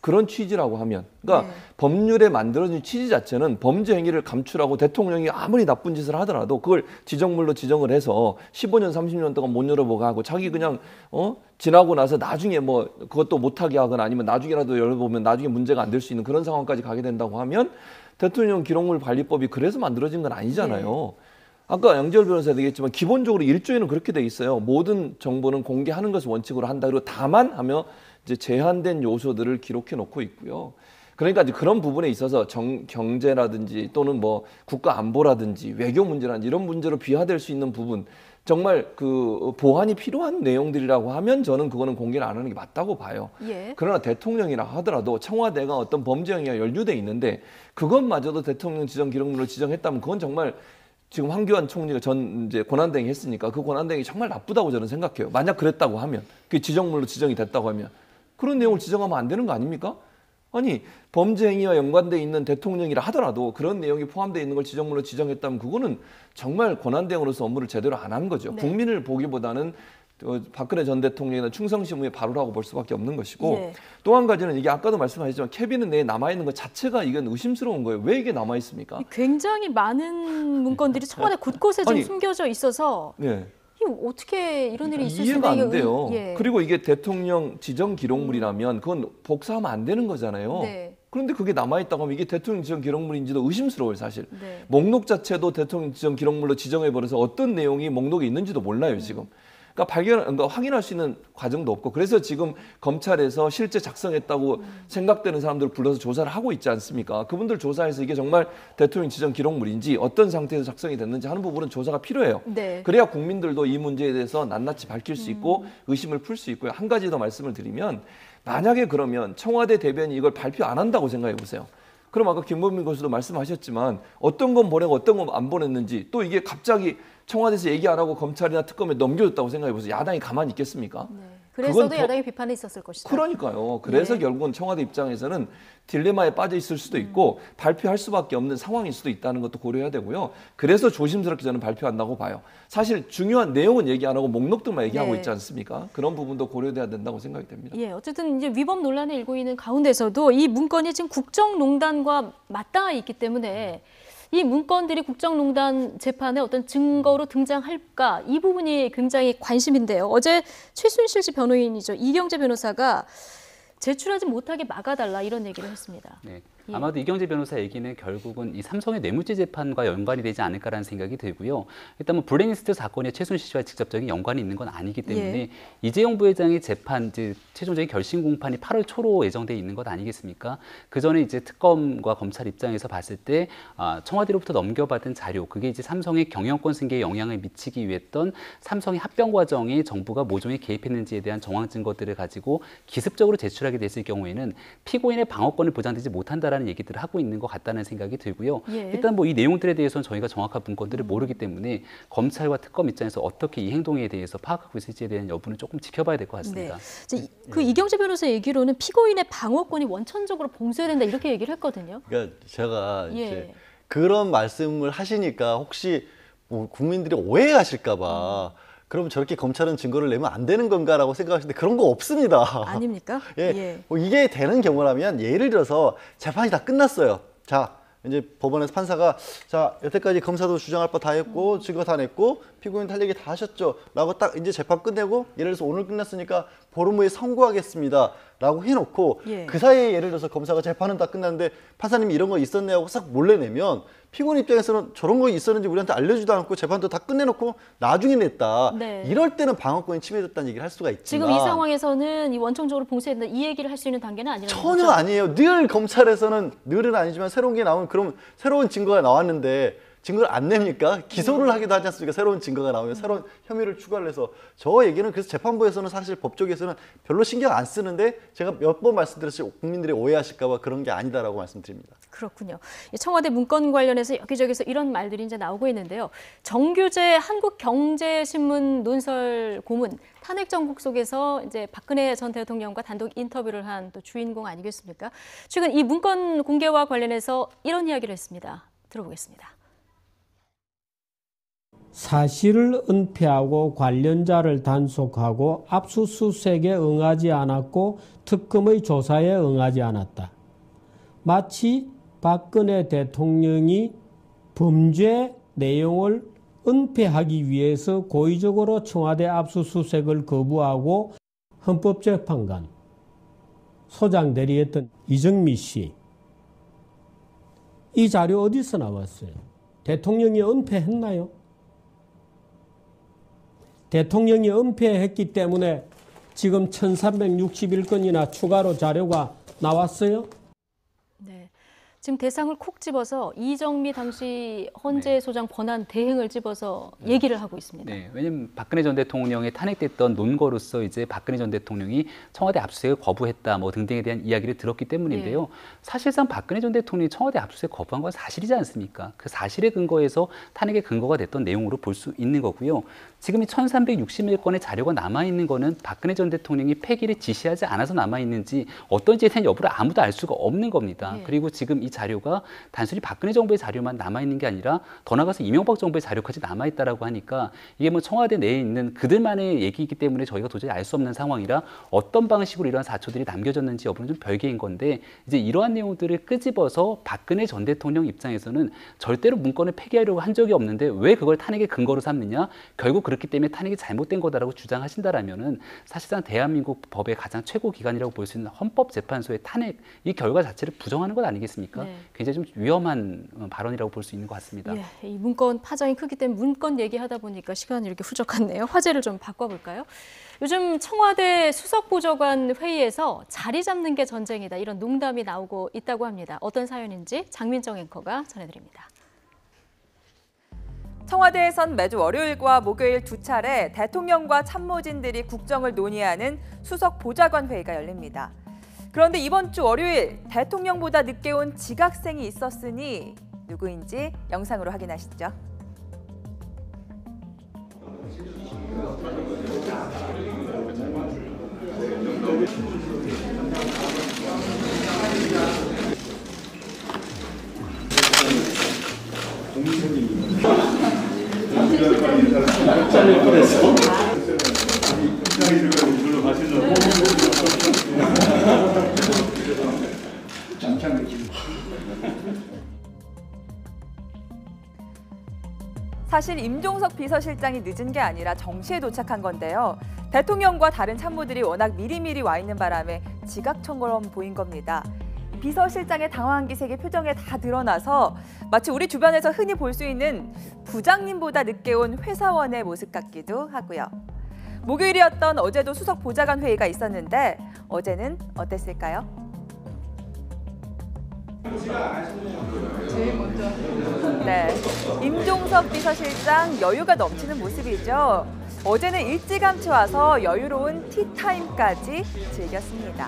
그런 취지라고 하면. 그러니까 네. 법률에 만들어진 취지 자체는 범죄 행위를 감추라고 대통령이 아무리 나쁜 짓을 하더라도 그걸 지정물로 지정을 해서 15년, 30년 동안 못 열어보게 하고 자기 그냥 지나고 나서 나중에 뭐 그것도 못하게 하거나 아니면 나중에라도 열어보면 나중에 문제가 안 될 수 있는 그런 상황까지 가게 된다고 하면 대통령 기록물 관리법이 그래서 만들어진 건 아니잖아요. 아까 양지열 변호사 얘기했지만 기본적으로 1조에는 그렇게 돼 있어요. 모든 정보는 공개하는 것을 원칙으로 한다. 그리고 다만 하며 이제 제한된 요소들을 기록해 놓고 있고요. 그러니까 이제 그런 부분에 있어서 경제라든지 또는 뭐 국가 안보라든지 외교 문제라든지 이런 문제로 비화될 수 있는 부분 정말 그 보완이 필요한 내용들이라고 하면 저는 그거는 공개를 안 하는 게 맞다고 봐요. 예. 그러나 대통령이라 하더라도 청와대가 어떤 범죄 행위가 연루돼 있는데 그것마저도 대통령 지정 기록물로 지정했다면 그건 정말 지금 황교안 총리가 전 이제 권한대행 했으니까 그 권한대행이 정말 나쁘다고 저는 생각해요. 만약 그랬다고 하면 그 지정물로 지정이 됐다고 하면 그런 내용을 지정하면 안 되는 거 아닙니까? 아니 범죄 행위와 연관돼 있는 대통령이라 하더라도 그런 내용이 포함되어 있는 걸 지정물로 지정했다면 그거는 정말 권한대행으로서 업무를 제대로 안 한 거죠. 네. 국민을 보기보다는 박근혜 전 대통령이나 충성심 의무에 바로라고 볼 수밖에 없는 것이고 예. 또 한 가지는 이게 아까도 말씀하셨지만 캐비넷 내에 남아있는 것 자체가 이건 의심스러운 거예요. 왜 이게 남아있습니까? 굉장히 많은 문건들이 청와대 곳곳에 좀 아니, 숨겨져 있어서 네. 이게 어떻게 이런 일이 있을 수 이해가 있나 안 돼요. 예. 그리고 이게 대통령 지정 기록물이라면 그건 복사하면 안 되는 거잖아요. 네. 그런데 그게 남아있다고 하면 이게 대통령 지정 기록물인지도 의심스러워요, 사실. 네. 목록 자체도 대통령 지정 기록물로 지정해버려서 어떤 내용이 목록에 있는지도 몰라요, 지금. 그러니까 확인할 수 있는 과정도 없고 그래서 지금 검찰에서 실제 작성했다고 생각되는 사람들을 불러서 조사를 하고 있지 않습니까? 그분들 조사해서 이게 정말 대통령 지정 기록물인지 어떤 상태에서 작성이 됐는지 하는 부분은 조사가 필요해요. 네. 그래야 국민들도 이 문제에 대해서 낱낱이 밝힐 수 있고 의심을 풀 수 있고요. 한 가지 더 말씀을 드리면 만약에 그러면 청와대 대변인이 이걸 발표 안 한다고 생각해 보세요. 그럼 아까 김범민 교수도 말씀하셨지만 어떤 건 보내고 어떤 건 안 보냈는지 또 이게 갑자기 청와대에서 얘기 안 하고 검찰이나 특검에 넘겨줬다고 생각해 보세요. 야당이 가만히 있겠습니까? 네. 그래서도 그건 야당의 비판이 있었을 것이다. 그러니까요. 그래서 네. 결국은 청와대 입장에서는 딜레마에 빠져 있을 수도 있고 발표할 수밖에 없는 상황일 수도 있다는 것도 고려해야 되고요. 그래서 조심스럽게 저는 발표한다고 봐요. 사실 중요한 내용은 얘기 안 하고 목록들만 얘기하고 네. 있지 않습니까? 그런 부분도 고려돼야 된다고 생각이 됩니다. 예, 어쨌든 이제 위법 논란이 일고 있는 가운데서도 이 문건이 지금 국정농단과 맞닿아 있기 때문에 이 문건들이 국정농단 재판에 어떤 증거로 등장할까 이 부분이 굉장히 관심인데요. 어제 최순실 씨 변호인이죠. 이경재 변호사가 제출하지 못하게 막아달라 이런 얘기를 했습니다. 네. 예. 아마도 이경재 변호사 얘기는 결국은 이 삼성의 뇌물죄 재판과 연관이 되지 않을까라는 생각이 들고요. 일단 뭐 블랙리스트 사건의 최순실 씨와 직접적인 연관이 있는 건 아니기 때문에 예. 이재용 부회장의 재판, 이제 최종적인 결심 공판이 8월 초로 예정돼 있는 것 아니겠습니까? 그 전에 이제 특검과 검찰 입장에서 봤을 때 청와대로부터 넘겨받은 자료, 그게 이제 삼성의 경영권 승계에 영향을 미치기 위했던 삼성의 합병 과정에 정부가 모종에 개입했는지에 대한 정황 증거들을 가지고 기습적으로 제출하게 됐을 경우에는 피고인의 방어권을 보장되지 못한다라는 얘기들을 하고 있는 것 같다는 생각이 들고요. 예. 일단 뭐 이 내용들에 대해서는 저희가 정확한 문건들을 모르기 때문에 검찰과 특검 입장에서 어떻게 이 행동에 대해서 파악하고 있을지에 대한 여부는 조금 지켜봐야 될 것 같습니다. 그 이경재 변호사 얘기로는 피고인의 방어권이 원천적으로 봉쇄된다 이렇게 얘기를 했거든요. 그러니까 제가 예. 이제 그런 말씀을 하시니까 혹시 뭐 국민들이 오해하실까봐 그럼 저렇게 검찰은 증거를 내면 안 되는 건가라고 생각하시는데 그런 거 없습니다. 아닙니까? 예. 예. 뭐 이게 되는 경우라면 예를 들어서 재판이 다 끝났어요. 자, 이제 법원에서 판사가 자, 여태까지 검사도 주장할 바 다 했고 증거 다 냈고 피고인 할 얘기 다 하셨죠. 라고 딱 이제 재판 끝내고 예를 들어서 오늘 끝났으니까 보름 후에 선고하겠습니다. 라고 해놓고 예. 그 사이에 예를 들어서 검사가 재판은 다 끝났는데 판사님이 이런 거 있었네 하고 싹 몰래 내면 피고인 입장에서는 저런 거 있었는지 우리한테 알려주지도 않고 재판도 다 끝내놓고 나중에 냈다. 네. 이럴 때는 방어권이 침해됐다는 얘기를 할 수가 있지만 지금 이 상황에서는 이 원천적으로 봉쇄된다 이 얘기를 할 수 있는 단계는 아니라는 전혀 거죠? 아니에요. 늘 검찰에서는 늘은 아니지만 새로운 게 나오면 그럼 새로운 증거가 나왔는데 증거를 안 냅니까? 기소를 하기도 하지 않습니까? 새로운 증거가 나오면 새로운 혐의를 추가를 해서 저 얘기는 그래서 재판부에서는 사실 법조계에서는 별로 신경 안 쓰는데 제가 몇 번 말씀드렸지 국민들이 오해하실까 봐 그런 게 아니다라고 말씀드립니다. 그렇군요. 이 청와대 문건 관련해서 여기저기서 이런 말들이 이제 나오고 있는데요. 정규재 한국경제신문 논설 고문 탄핵 정국 속에서 이제 박근혜 전 대통령과 단독 인터뷰를 한 또 주인공 아니겠습니까? 최근 이 문건 공개와 관련해서 이런 이야기를 했습니다. 들어보겠습니다. 사실을 은폐하고 관련자를 단속하고 압수수색에 응하지 않았고 특검의 조사에 응하지 않았다. 마치 박근혜 대통령이 범죄 내용을 은폐하기 위해서 고의적으로 청와대 압수수색을 거부하고 헌법재판관 소장 대리했던 이정미 씨. 이 자료 어디서 나왔어요? 대통령이 은폐했나요? 대통령이 은폐했기 때문에 지금 1361건이나 추가로 자료가 나왔어요? 네. 지금 대상을 콕 집어서 이정미 당시 헌재 소장 권한 대행을 집어서 얘기를 하고 있습니다. 네, 왜냐하면 박근혜 전 대통령이 탄핵됐던 논거로서 이제 박근혜 전 대통령이 청와대 압수수색을 거부했다 뭐 등등에 대한 이야기를 들었기 때문인데요. 네. 사실상 박근혜 전 대통령이 청와대 압수수색 거부한 건 사실이지 않습니까? 그 사실에 근거해서 탄핵의 근거가 됐던 내용으로 볼 수 있는 거고요. 지금 이 1361건의 자료가 남아있는 거는 박근혜 전 대통령이 폐기를 지시하지 않아서 남아있는지 어떤지에 대한 여부를 아무도 알 수가 없는 겁니다. 네. 그리고 지금 이 자료가 단순히 박근혜 정부의 자료만 남아있는 게 아니라 더 나아가서 이명박 정부의 자료까지 남아있다라고 하니까 이게 뭐 청와대 내에 있는 그들만의 얘기이기 때문에 저희가 도저히 알 수 없는 상황이라 어떤 방식으로 이러한 사초들이 남겨졌는지 여부는 좀 별개인 건데 이제 이러한 내용들을 끄집어서 박근혜 전 대통령 입장에서는 절대로 문건을 폐기하려고 한 적이 없는데 왜 그걸 탄핵의 근거로 삼느냐? 결국 그렇기 때문에 탄핵이 잘못된 거다라고 주장하신다라면은 사실상 대한민국 법의 가장 최고 기관이라고 볼 수 있는 헌법재판소의 탄핵 이 결과 자체를 부정하는 것 아니겠습니까? 네. 굉장히 좀 위험한 발언이라고 볼 수 있는 것 같습니다. 예, 이 문건 파장이 크기 때문에 문건 얘기하다 보니까 시간이 이렇게 후적하네요. 화제를 좀 바꿔볼까요? 요즘 청와대 수석보좌관 회의에서 자리 잡는 게 전쟁이다 이런 농담이 나오고 있다고 합니다. 어떤 사연인지 장민정 앵커가 전해드립니다. 청와대에선 매주 월요일과 목요일 두 차례 대통령과 참모진들이 국정을 논의하는 수석 보좌관 회의가 열립니다. 그런데 이번 주 월요일 대통령보다 늦게 온 지각생이 있었으니 누구인지 영상으로 확인하시죠. 사실 임종석 비서실장이 늦은 게 아니라 정시에 도착한 건데요. 대통령과 다른 참모들이 워낙 미리미리 와 있는 바람에 지각처럼 보인 겁니다. 비서실장의 당황한 기색이 표정에 다 드러나서 마치 우리 주변에서 흔히 볼 수 있는 부장님보다 늦게 온 회사원의 모습 같기도 하고요. 목요일이었던 어제도 수석 보좌관 회의가 있었는데 어제는 어땠을까요? 네, 임종석 비서실장 여유가 넘치는 모습이죠. 어제는 일찌감치 와서 여유로운 티타임까지 즐겼습니다.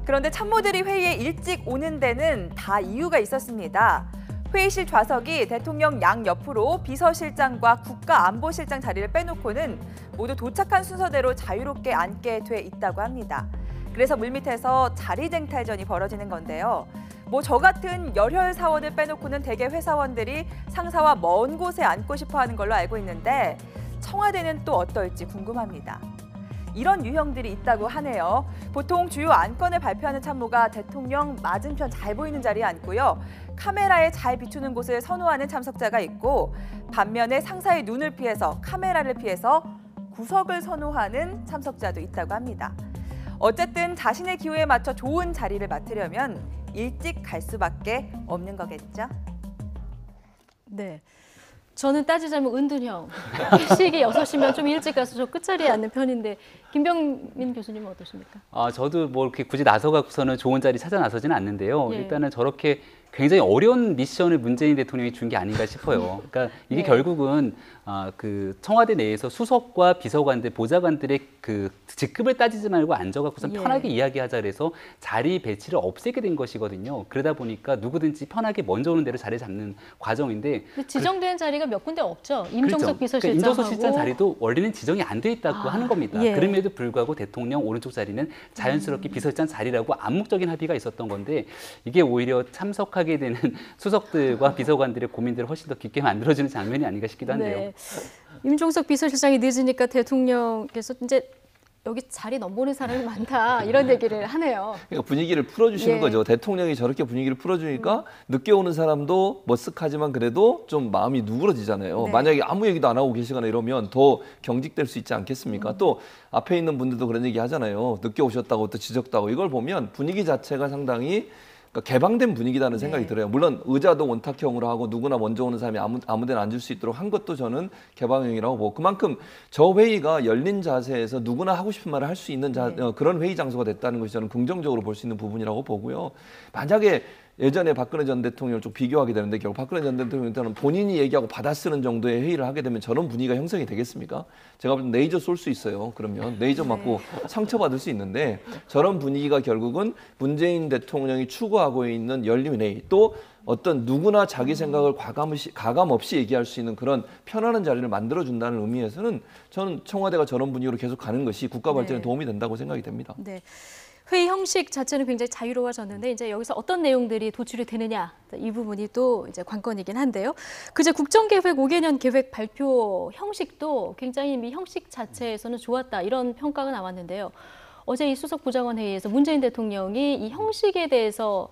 그런데 참모들이 회의에 일찍 오는 데는 다 이유가 있었습니다. 회의실 좌석이 대통령 양옆으로 비서실장과 국가안보실장 자리를 빼놓고는 모두 도착한 순서대로 자유롭게 앉게 돼 있다고 합니다. 그래서 물밑에서 자리쟁탈전이 벌어지는 건데요. 뭐 저 같은 열혈 사원을 빼놓고는 대개 회사원들이 상사와 먼 곳에 앉고 싶어 하는 걸로 알고 있는데 청와대는 또 어떨지 궁금합니다. 이런 유형들이 있다고 하네요. 보통 주요 안건을 발표하는 참모가 대통령 맞은편 잘 보이는 자리에 앉고요. 카메라에 잘 비추는 곳을 선호하는 참석자가 있고 반면에 상사의 눈을 피해서 카메라를 피해서 구석을 선호하는 참석자도 있다고 합니다. 어쨌든 자신의 기호에 맞춰 좋은 자리를 맡으려면 일찍 갈 수밖에 없는 거겠죠? 네. 저는 따지자면 은둔형. 회식이 6시면 좀 일찍 가서 저 끝자리에 앉는 편인데 김병민 교수님은 어떠십니까? 저도 뭐 이렇게 굳이 나서갖고서는 좋은 자리 찾아 나서지는 않는데요. 예. 일단은 저렇게 굉장히 어려운 미션을 문재인 대통령이 준 게 아닌가 싶어요. 그러니까 이게 네. 결국은 그 청와대 내에서 수석과 비서관들, 보좌관들의 그 직급을 따지지 말고 앉아갖고선 예. 편하게 이야기하자 그래서 자리 배치를 없애게 된 것이거든요. 그러다 보니까 누구든지 편하게 먼저 오는 대로 자리 잡는 과정인데 지정된 자리가 몇 군데 없죠. 임종석 그렇죠. 비서실장하고. 그러니까 임종석 실장 자리도 원래는 지정이 안 돼 있다고 하는 겁니다. 예. 그럼에도 불구하고 대통령 오른쪽 자리는 자연스럽게 비서실장 자리라고 암묵적인 합의가 있었던 건데 이게 오히려 참석하게 되는 수석들과 비서관들의 고민들을 훨씬 더 깊게 만들어주는 장면이 아닌가 싶기도 한데요. 네. 임종석 비서실장이 늦으니까 대통령께서 이제 여기 자리 넘보는 사람이 많다 이런 얘기를 하네요. 그러니까 분위기를 풀어주시는 예. 거죠. 대통령이 저렇게 분위기를 풀어주니까 늦게 오는 사람도 머쓱하지만 그래도 좀 마음이 누그러지잖아요. 네. 만약에 아무 얘기도 안 하고 계시거나 이러면 더 경직될 수 있지 않겠습니까? 또 앞에 있는 분들도 그런 얘기 하잖아요. 늦게 오셨다고 또 지적도 하고 이걸 보면 분위기 자체가 상당히 그러니까 개방된 분위기라는 생각이 네. 들어요. 물론 의자도 원탁형으로 하고 누구나 먼저 오는 사람이 아무데나 앉을 수 있도록 한 것도 저는 개방형이라고 보고 그만큼 저 회의가 열린 자세에서 누구나 하고 싶은 말을 할 수 있는 그런 회의 장소가 됐다는 것이 저는 긍정적으로 볼 수 있는 부분이라고 보고요. 만약에 예전에 박근혜 전 대통령을 좀 비교하게 되는데 결국 박근혜 전 대통령은 본인이 얘기하고 받아쓰는 정도의 회의를 하게 되면 저런 분위기가 형성이 되겠습니까? 제가 볼 때 레이저 쏠 수 있어요. 그러면 레이저 맞고 상처받을 수 있는데 저런 분위기가 결국은 문재인 대통령이 추구하고 있는 열린 회의 또 어떤 누구나 자기 생각을 가감 없이 얘기할 수 있는 그런 편안한 자리를 만들어준다는 의미에서는 저는 청와대가 저런 분위기로 계속 가는 것이 국가 발전에 네. 도움이 된다고 생각이 됩니다. 네. 회의 형식 자체는 굉장히 자유로워졌는데 이제 여기서 어떤 내용들이 도출이 되느냐 이 부분이 또 이제 관건이긴 한데요. 그제 국정계획 5개년 계획 발표 형식도 굉장히 이 형식 자체에서는 좋았다 이런 평가가 나왔는데요. 어제 이 수석 보좌관 회의에서 문재인 대통령이 이 형식에 대해서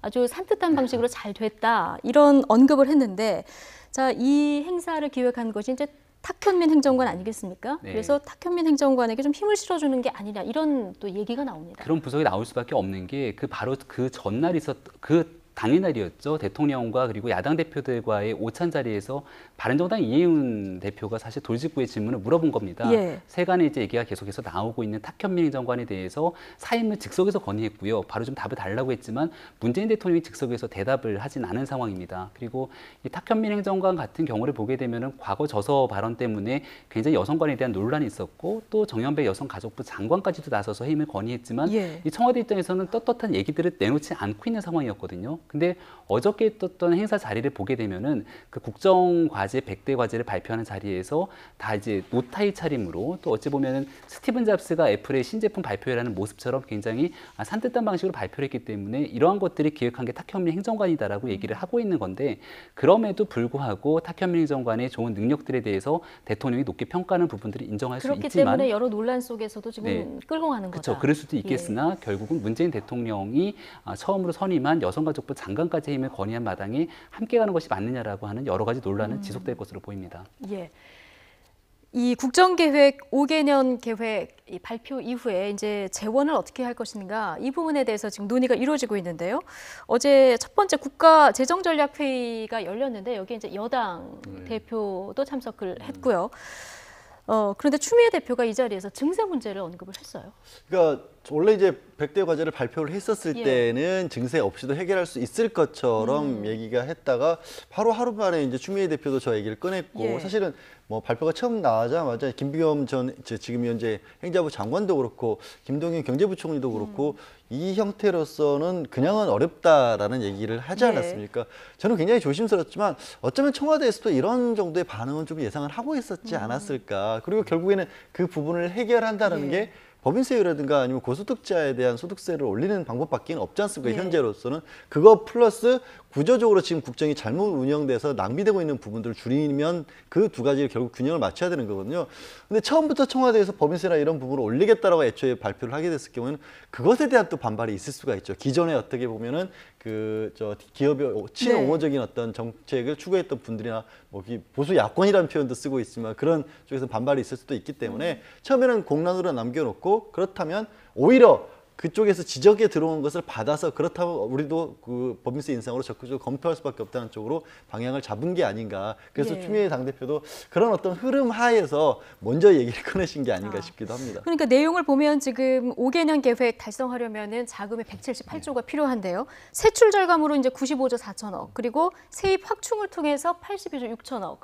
아주 산뜻한 방식으로 잘 됐다 이런 언급을 했는데 자, 이 행사를 기획한 것이 이제 탁현민 행정관 아니겠습니까? 네. 그래서 탁현민 행정관에게 좀 힘을 실어주는 게 아니냐 이런 또 얘기가 나옵니다. 그런 분석이 나올 수밖에 없는 게 바로 그 전날 그 당일날이었죠. 대통령과 그리고 야당 대표들과의 오찬 자리에서 바른정당 이해운 대표가 사실 돌직구의 질문을 물어본 겁니다. 예. 세간의 이제 얘기가 계속해서 나오고 있는 탁현민 행정관에 대해서 사임을 즉석에서 건의했고요. 바로 좀 답을 달라고 했지만 문재인 대통령이 즉석에서 대답을 하진 않은 상황입니다. 그리고 이 탁현민 행정관 같은 경우를 보게 되면은 과거 저서 발언 때문에 굉장히 여성관에 대한 논란이 있었고 또 정연배 여성가족부 장관까지도 나서서 해임을 건의했지만 예. 이 청와대 입장에서는 떳떳한 얘기들을 내놓지 않고 있는 상황이었거든요. 근데 어저께 있었던 행사 자리를 보게 되면은 그 국정과제 100대 과제를 발표하는 자리에서 다 이제 노타이 차림으로 또 어찌 보면은 스티븐 잡스가 애플의 신제품 발표회라는 모습처럼 굉장히 산뜻한 방식으로 발표를 했기 때문에 이러한 것들이 기획한 게 탁현민 행정관이다라고 얘기를 하고 있는 건데 그럼에도 불구하고 탁현민 행정관의 좋은 능력들에 대해서 대통령이 높게 평가하는 부분들이 인정할 수 그렇기 있지만 때문에 여러 논란 속에서도 지금 네. 끌고 가는 거다. 그렇죠. 그럴 수도 있겠으나 결국은 문재인 대통령이 처음으로 선임한 여성가족부 장관까지 힘을 건의한 마당에 함께 가는 것이 맞느냐라고 하는 여러 가지 논란은 지속될 것으로 보입니다. 예. 이 국정계획 5개년 계획 이 발표 이후에 이제 재원을 어떻게 할 것인가 이 부분에 대해서 지금 논의가 이루어지고 있는데요. 어제 첫 번째 국가재정전략회의가 열렸는데 여기에 이제 여당 대표도 참석을 했고요. 그런데 추미애 대표가 이 자리에서 증세 문제를 언급을 했어요. 그러니까 원래 이제 100대 과제를 발표를 했었을 때는 증세 없이도 해결할 수 있을 것처럼 얘기가 했다가 바로 하루 만에 이제 추미애 대표도 저 얘기를 꺼냈고 사실은 뭐 발표가 처음 나자마자 김부겸 전 지금 현재 행자부 장관도 그렇고 김동연 경제부총리도 그렇고 이 형태로서는 그냥은 어렵다라는 얘기를 하지 않았습니까? 저는 굉장히 조심스럽지만 어쩌면 청와대에서도 이런 정도의 반응은 좀 예상을 하고 있었지 않았을까. 그리고 결국에는 그 부분을 해결한다는 게 법인세율이라든가 아니면 고소득자에 대한 소득세를 올리는 방법밖에 없지 않습니까? 현재로서는. 그거 플러스 구조적으로 지금 국정이 잘못 운영돼서 낭비되고 있는 부분들을 줄이면 그 두 가지를 결국 균형을 맞춰야 되는 거거든요. 근데 처음부터 청와대에서 법인세나 이런 부분을 올리겠다라고 애초에 발표를 하게 됐을 경우에는 그것에 대한 또 반발이 있을 수가 있죠. 기존에 어떻게 보면은 기업의 친옹호적인 어떤 정책을 추구했던 분들이나 뭐 보수 야권이라는 표현도 쓰고 있지만 그런 쪽에서 반발이 있을 수도 있기 때문에 처음에는 공란으로 남겨놓고 그렇다면 오히려 그쪽에서 지적에 들어온 것을 받아서 그렇다면 우리도 그 법인세 인상으로 적극적으로 검토할 수밖에 없다는 쪽으로 방향을 잡은 게 아닌가. 그래서 추미애 당대표도 그런 어떤 흐름 하에서 먼저 얘기를 꺼내신 게 아닌가 싶기도 합니다. 그러니까 내용을 보면 지금 5개년 계획 달성하려면은 자금이 178조가 필요한데요. 세출 절감으로 이제 95조 4천억, 그리고 세입 확충을 통해서 82조 6천억.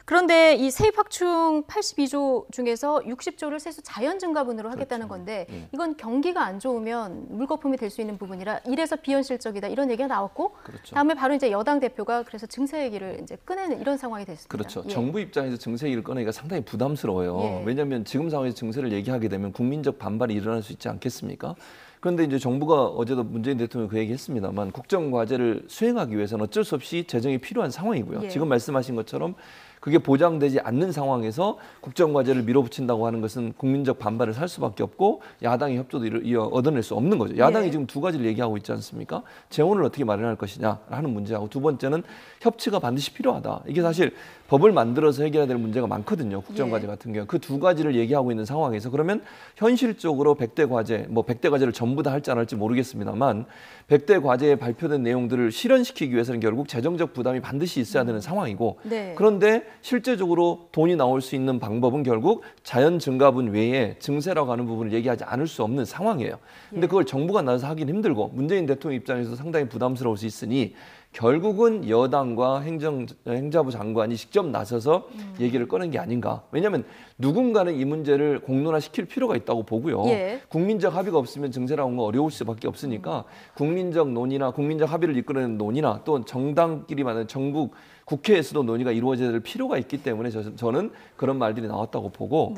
그런데 이 세입 확충 82조 중에서 60조를 세수 자연 증가분으로 하겠다는 건데 이건 경기가 안 좋으면 물거품이 될 수 있는 부분이라 이래서 비현실적이다 이런 얘기가 나왔고 다음에 바로 이제 여당 대표가 그래서 증세 얘기를 이제 꺼내는 이런 상황이 됐습니다. 그렇죠. 정부 입장에서 증세 얘기를 꺼내기가 상당히 부담스러워요. 왜냐하면 지금 상황에서 증세를 얘기하게 되면 국민적 반발이 일어날 수 있지 않겠습니까? 그런데 이제 정부가 어제도 문재인 대통령이 그 얘기했습니다만 국정 과제를 수행하기 위해서는 어쩔 수 없이 재정이 필요한 상황이고요. 지금 말씀하신 것처럼 그게 보장되지 않는 상황에서 국정과제를 밀어붙인다고 하는 것은 국민적 반발을 살 수밖에 없고 야당의 협조도 얻어낼 수 없는 거죠. 야당이 지금 두 가지를 얘기하고 있지 않습니까? 재원을 어떻게 마련할 것이냐 하는 문제하고 두 번째는 협치가 반드시 필요하다. 이게 사실 법을 만들어서 해결해야 될 문제가 많거든요. 국정과제 같은 경우. 그 두 가지를 얘기하고 있는 상황에서 그러면 현실적으로 100대 과제, 뭐 100대 과제를 전부 다 할지 안 할지 모르겠습니다만 100대 과제에 발표된 내용들을 실현시키기 위해서는 결국 재정적 부담이 반드시 있어야 되는 상황이고 그런데 실제적으로 돈이 나올 수 있는 방법은 결국 자연 증가분 외에 증세라고 하는 부분을 얘기하지 않을 수 없는 상황이에요. 근데 그걸 정부가 나서서 하긴 힘들고 문재인 대통령 입장에서 상당히 부담스러울 수 있으니 결국은 여당과 행자부 장관이 직접 나서서 얘기를 꺼낸 게 아닌가. 왜냐하면 누군가는 이 문제를 공론화시킬 필요가 있다고 보고요. 국민적 합의가 없으면 증세라는 건 어려울 수밖에 없으니까 국민적 논의나 국민적 합의를 이끌어내는 논의나 또 정당끼리 만든 전국 국회에서도 논의가 이루어져야 될 필요가 있기 때문에 저는 그런 말들이 나왔다고 보고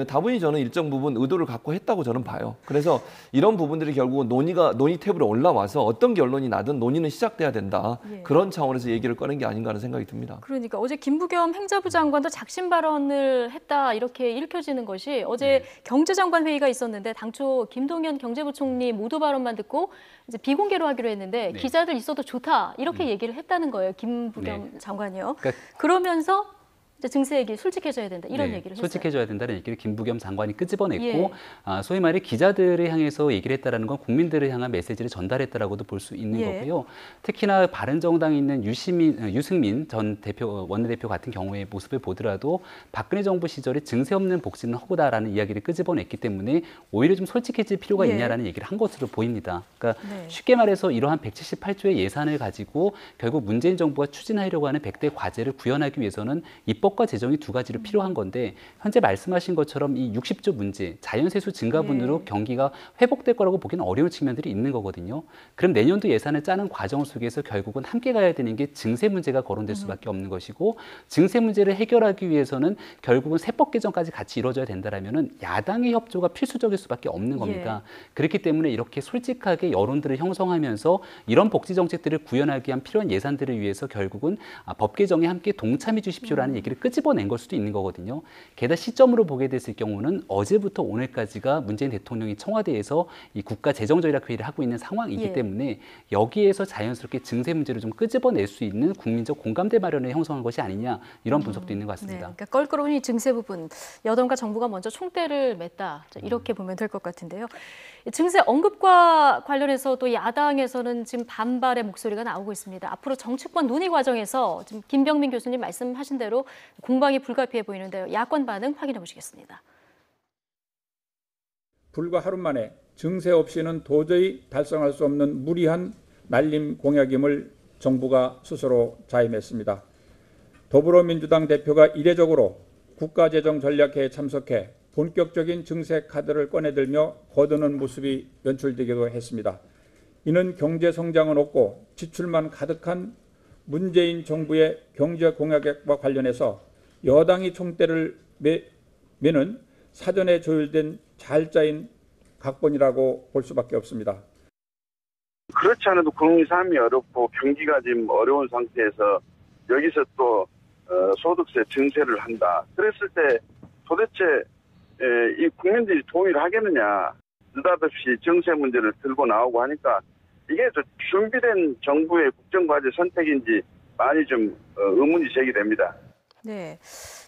다분히 저는 일정 부분 의도를 갖고 했다고 저는 봐요. 그래서 이런 부분들이 결국은 논의 탭으로 올라와서 어떤 결론이 나든 논의는 시작돼야 된다. 그런 차원에서 얘기를 꺼낸 게 아닌가 하는 생각이 듭니다. 그러니까 어제 김부겸 행자부 장관도 작심 발언을 했다 이렇게 읽혀지는 것이 어제 경제장관 회의가 있었는데 당초 김동연 경제부총리 모두 발언만 듣고 이제 비공개로 하기로 했는데 기자들 있어도 좋다 이렇게 얘기를 했다는 거예요. 김부겸 장관이요. 그러면서 이제 증세 얘기 솔직해져야 된다 이런 얘기를 했어요. 솔직해져야 된다는 얘기를 김부겸 장관이 끄집어냈고 소위 말해 기자들을 향해서 얘기를 했다라는 건 국민들을 향한 메시지를 전달했다라고도 볼 수 있는 거고요. 특히나 바른정당에 있는 유승민 전 원내대표 같은 경우의 모습을 보더라도 박근혜 정부 시절에 증세 없는 복지는 허구다라는 이야기를 끄집어냈기 때문에 오히려 좀 솔직해질 필요가 있냐라는 얘기를 한 것으로 보입니다. 그러니까 쉽게 말해서 이러한 178조의 예산을 가지고 결국 문재인 정부가 추진하려고 하는 100대 과제를 구현하기 위해서는 입법과 재정이 두 가지로 필요한 건데 현재 말씀하신 것처럼 이 60조 문제, 자연세수 증가분으로 경기가 회복될 거라고 보기는 어려운 측면들이 있는 거거든요. 그럼 내년도 예산을 짜는 과정 속에서 결국은 함께 가야 되는 게 증세 문제가 거론될 수밖에 없는 것이고 증세 문제를 해결하기 위해서는 결국은 세법 개정까지 같이 이루어져야 된다라면은 야당의 협조가 필수적일 수밖에 없는 겁니다. 그렇기 때문에 이렇게 솔직하게 여론들을 형성하면서 이런 복지 정책들을 구현하기 위한 필요한 예산들을 위해서 결국은 법 개정에 함께 동참해 주십시오라는 얘기를 이야기를 끄집어낸 걸 수도 있는 거거든요. 게다가 시점으로 보게 됐을 경우는 어제부터 오늘까지가 문재인 대통령이 청와대에서 이 국가재정전략회의를 하고 있는 상황이기 때문에 여기에서 자연스럽게 증세 문제를 좀 끄집어낼 수 있는 국민적 공감대 마련을 형성한 것이 아니냐 이런 분석도 있는 것 같습니다. 그러니까 껄끄러운 이 증세 부분, 여당과 정부가 먼저 총대를 맸다 이렇게 보면 될 것 같은데요. 증세 언급과 관련해서도 야당에서는 지금 반발의 목소리가 나오고 있습니다. 앞으로 정치권 논의 과정에서 지금 김병민 교수님 말씀하신 대로 공방이 불가피해 보이는데요. 야권 반응 확인해 보시겠습니다. 불과 하루 만에 증세 없이는 도저히 달성할 수 없는 무리한 날림 공약임을 정부가 스스로 자임했습니다. 더불어민주당 대표가 이례적으로 국가재정전략회의에 참석해 본격적인 증세 카드를 꺼내들며 거두는 모습이 연출되기도 했습니다. 이는 경제 성장은 없고 지출만 가득한 문재인 정부의 경제 공약과 관련해서 여당이 총대를 매는 사전에 조율된 잘 짜인 각본이라고 볼 수밖에 없습니다. 그렇지 않아도 국민 삶이 어렵고 경기가 지금 어려운 상태에서 여기서 또 소득세 증세를 한다. 그랬을 때 도대체 이 국민들이 동의를 하겠느냐. 느닷없이 증세 문제를 들고 나오고 하니까 이게 준비된 정부의 국정과제 선택인지 많이 좀 의문이 제기됩니다. 네,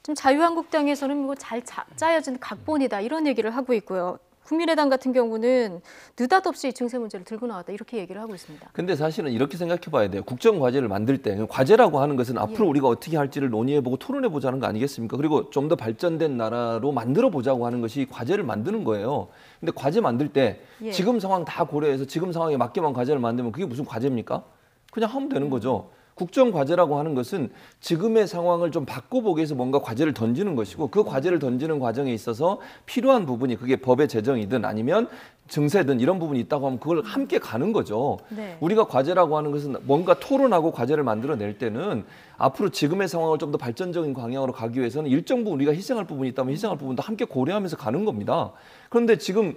지금 자유한국당에서는 이거 잘 짜여진 각본이다 이런 얘기를 하고 있고요. 국민의당 같은 경우는 느닷없이 증세 문제를 들고 나왔다 이렇게 얘기를 하고 있습니다. 근데 사실은 이렇게 생각해 봐야 돼요. 국정과제를 만들 때 과제라고 하는 것은 앞으로 우리가 어떻게 할지를 논의해보고 토론해보자는 거 아니겠습니까? 그리고 좀 더 발전된 나라로 만들어보자고 하는 것이 과제를 만드는 거예요. 근데 과제 만들 때 지금 상황 다 고려해서 지금 상황에 맞게만 과제를 만들면 그게 무슨 과제입니까? 그냥 하면 되는 거죠. 국정과제라고 하는 것은 지금의 상황을 좀 바꿔보기 위해서 뭔가 과제를 던지는 것이고 그 과제를 던지는 과정에 있어서 필요한 부분이 그게 법의 제정이든 아니면 증세든 이런 부분이 있다고 하면 그걸 함께 가는 거죠. 네. 우리가 과제라고 하는 것은 뭔가 토론하고 과제를 만들어낼 때는 앞으로 지금의 상황을 좀 더 발전적인 방향으로 가기 위해서는 일정 부분 우리가 희생할 부분이 있다면 희생할 부분도 함께 고려하면서 가는 겁니다. 그런데 지금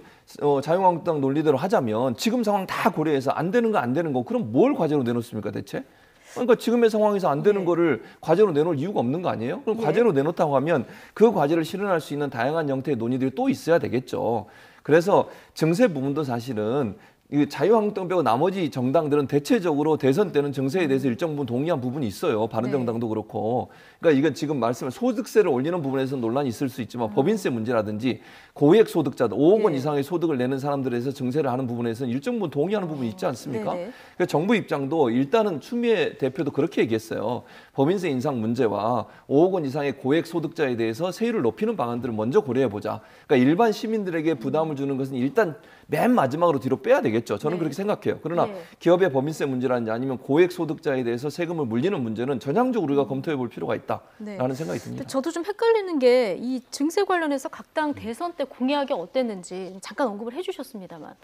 자유한국당 논리대로 하자면 지금 상황 다 고려해서 안 되는 거 그럼 뭘 과제로 내놓습니까 대체? 그러니까 지금의 상황에서 안 되는 거를 과제로 내놓을 이유가 없는 거 아니에요? 그럼 과제로 내놓다고 하면 그 과제를 실현할 수 있는 다양한 형태의 논의들이 또 있어야 되겠죠. 그래서 증세 부분도 사실은 이 자유한국당 빼고 나머지 정당들은 대체적으로 대선 때는 증세에 대해서 일정 부분 동의한 부분이 있어요. 바른정당도 그렇고. 그러니까 이건 지금 말씀을 소득세를 올리는 부분에서 논란이 있을 수 있지만 법인세 문제라든지 고액 소득자들 5억 원 이상의 소득을 내는 사람들에서 증세를 하는 부분에서는 일정 부분 동의하는 부분이 있지 않습니까? 그러니까 정부 입장도 일단은 추미애 대표도 그렇게 얘기했어요. 법인세 인상 문제와 5억 원 이상의 고액 소득자에 대해서 세율을 높이는 방안들을 먼저 고려해보자. 그러니까 일반 시민들에게 부담을 주는 것은 일단 맨 마지막으로 뒤로 빼야 되겠죠. 저는 그렇게 생각해요. 그러나 기업의 법인세 문제라든지 아니면 고액 소득자에 대해서 세금을 물리는 문제는 전향적으로 우리가 검토해 볼 필요가 있다라는 생각이 듭니다. 저도 좀 헷갈리는 게 이 증세 관련해서 각 당 대선 때 공약이 어땠는지 잠깐 언급을 해주셨습니다만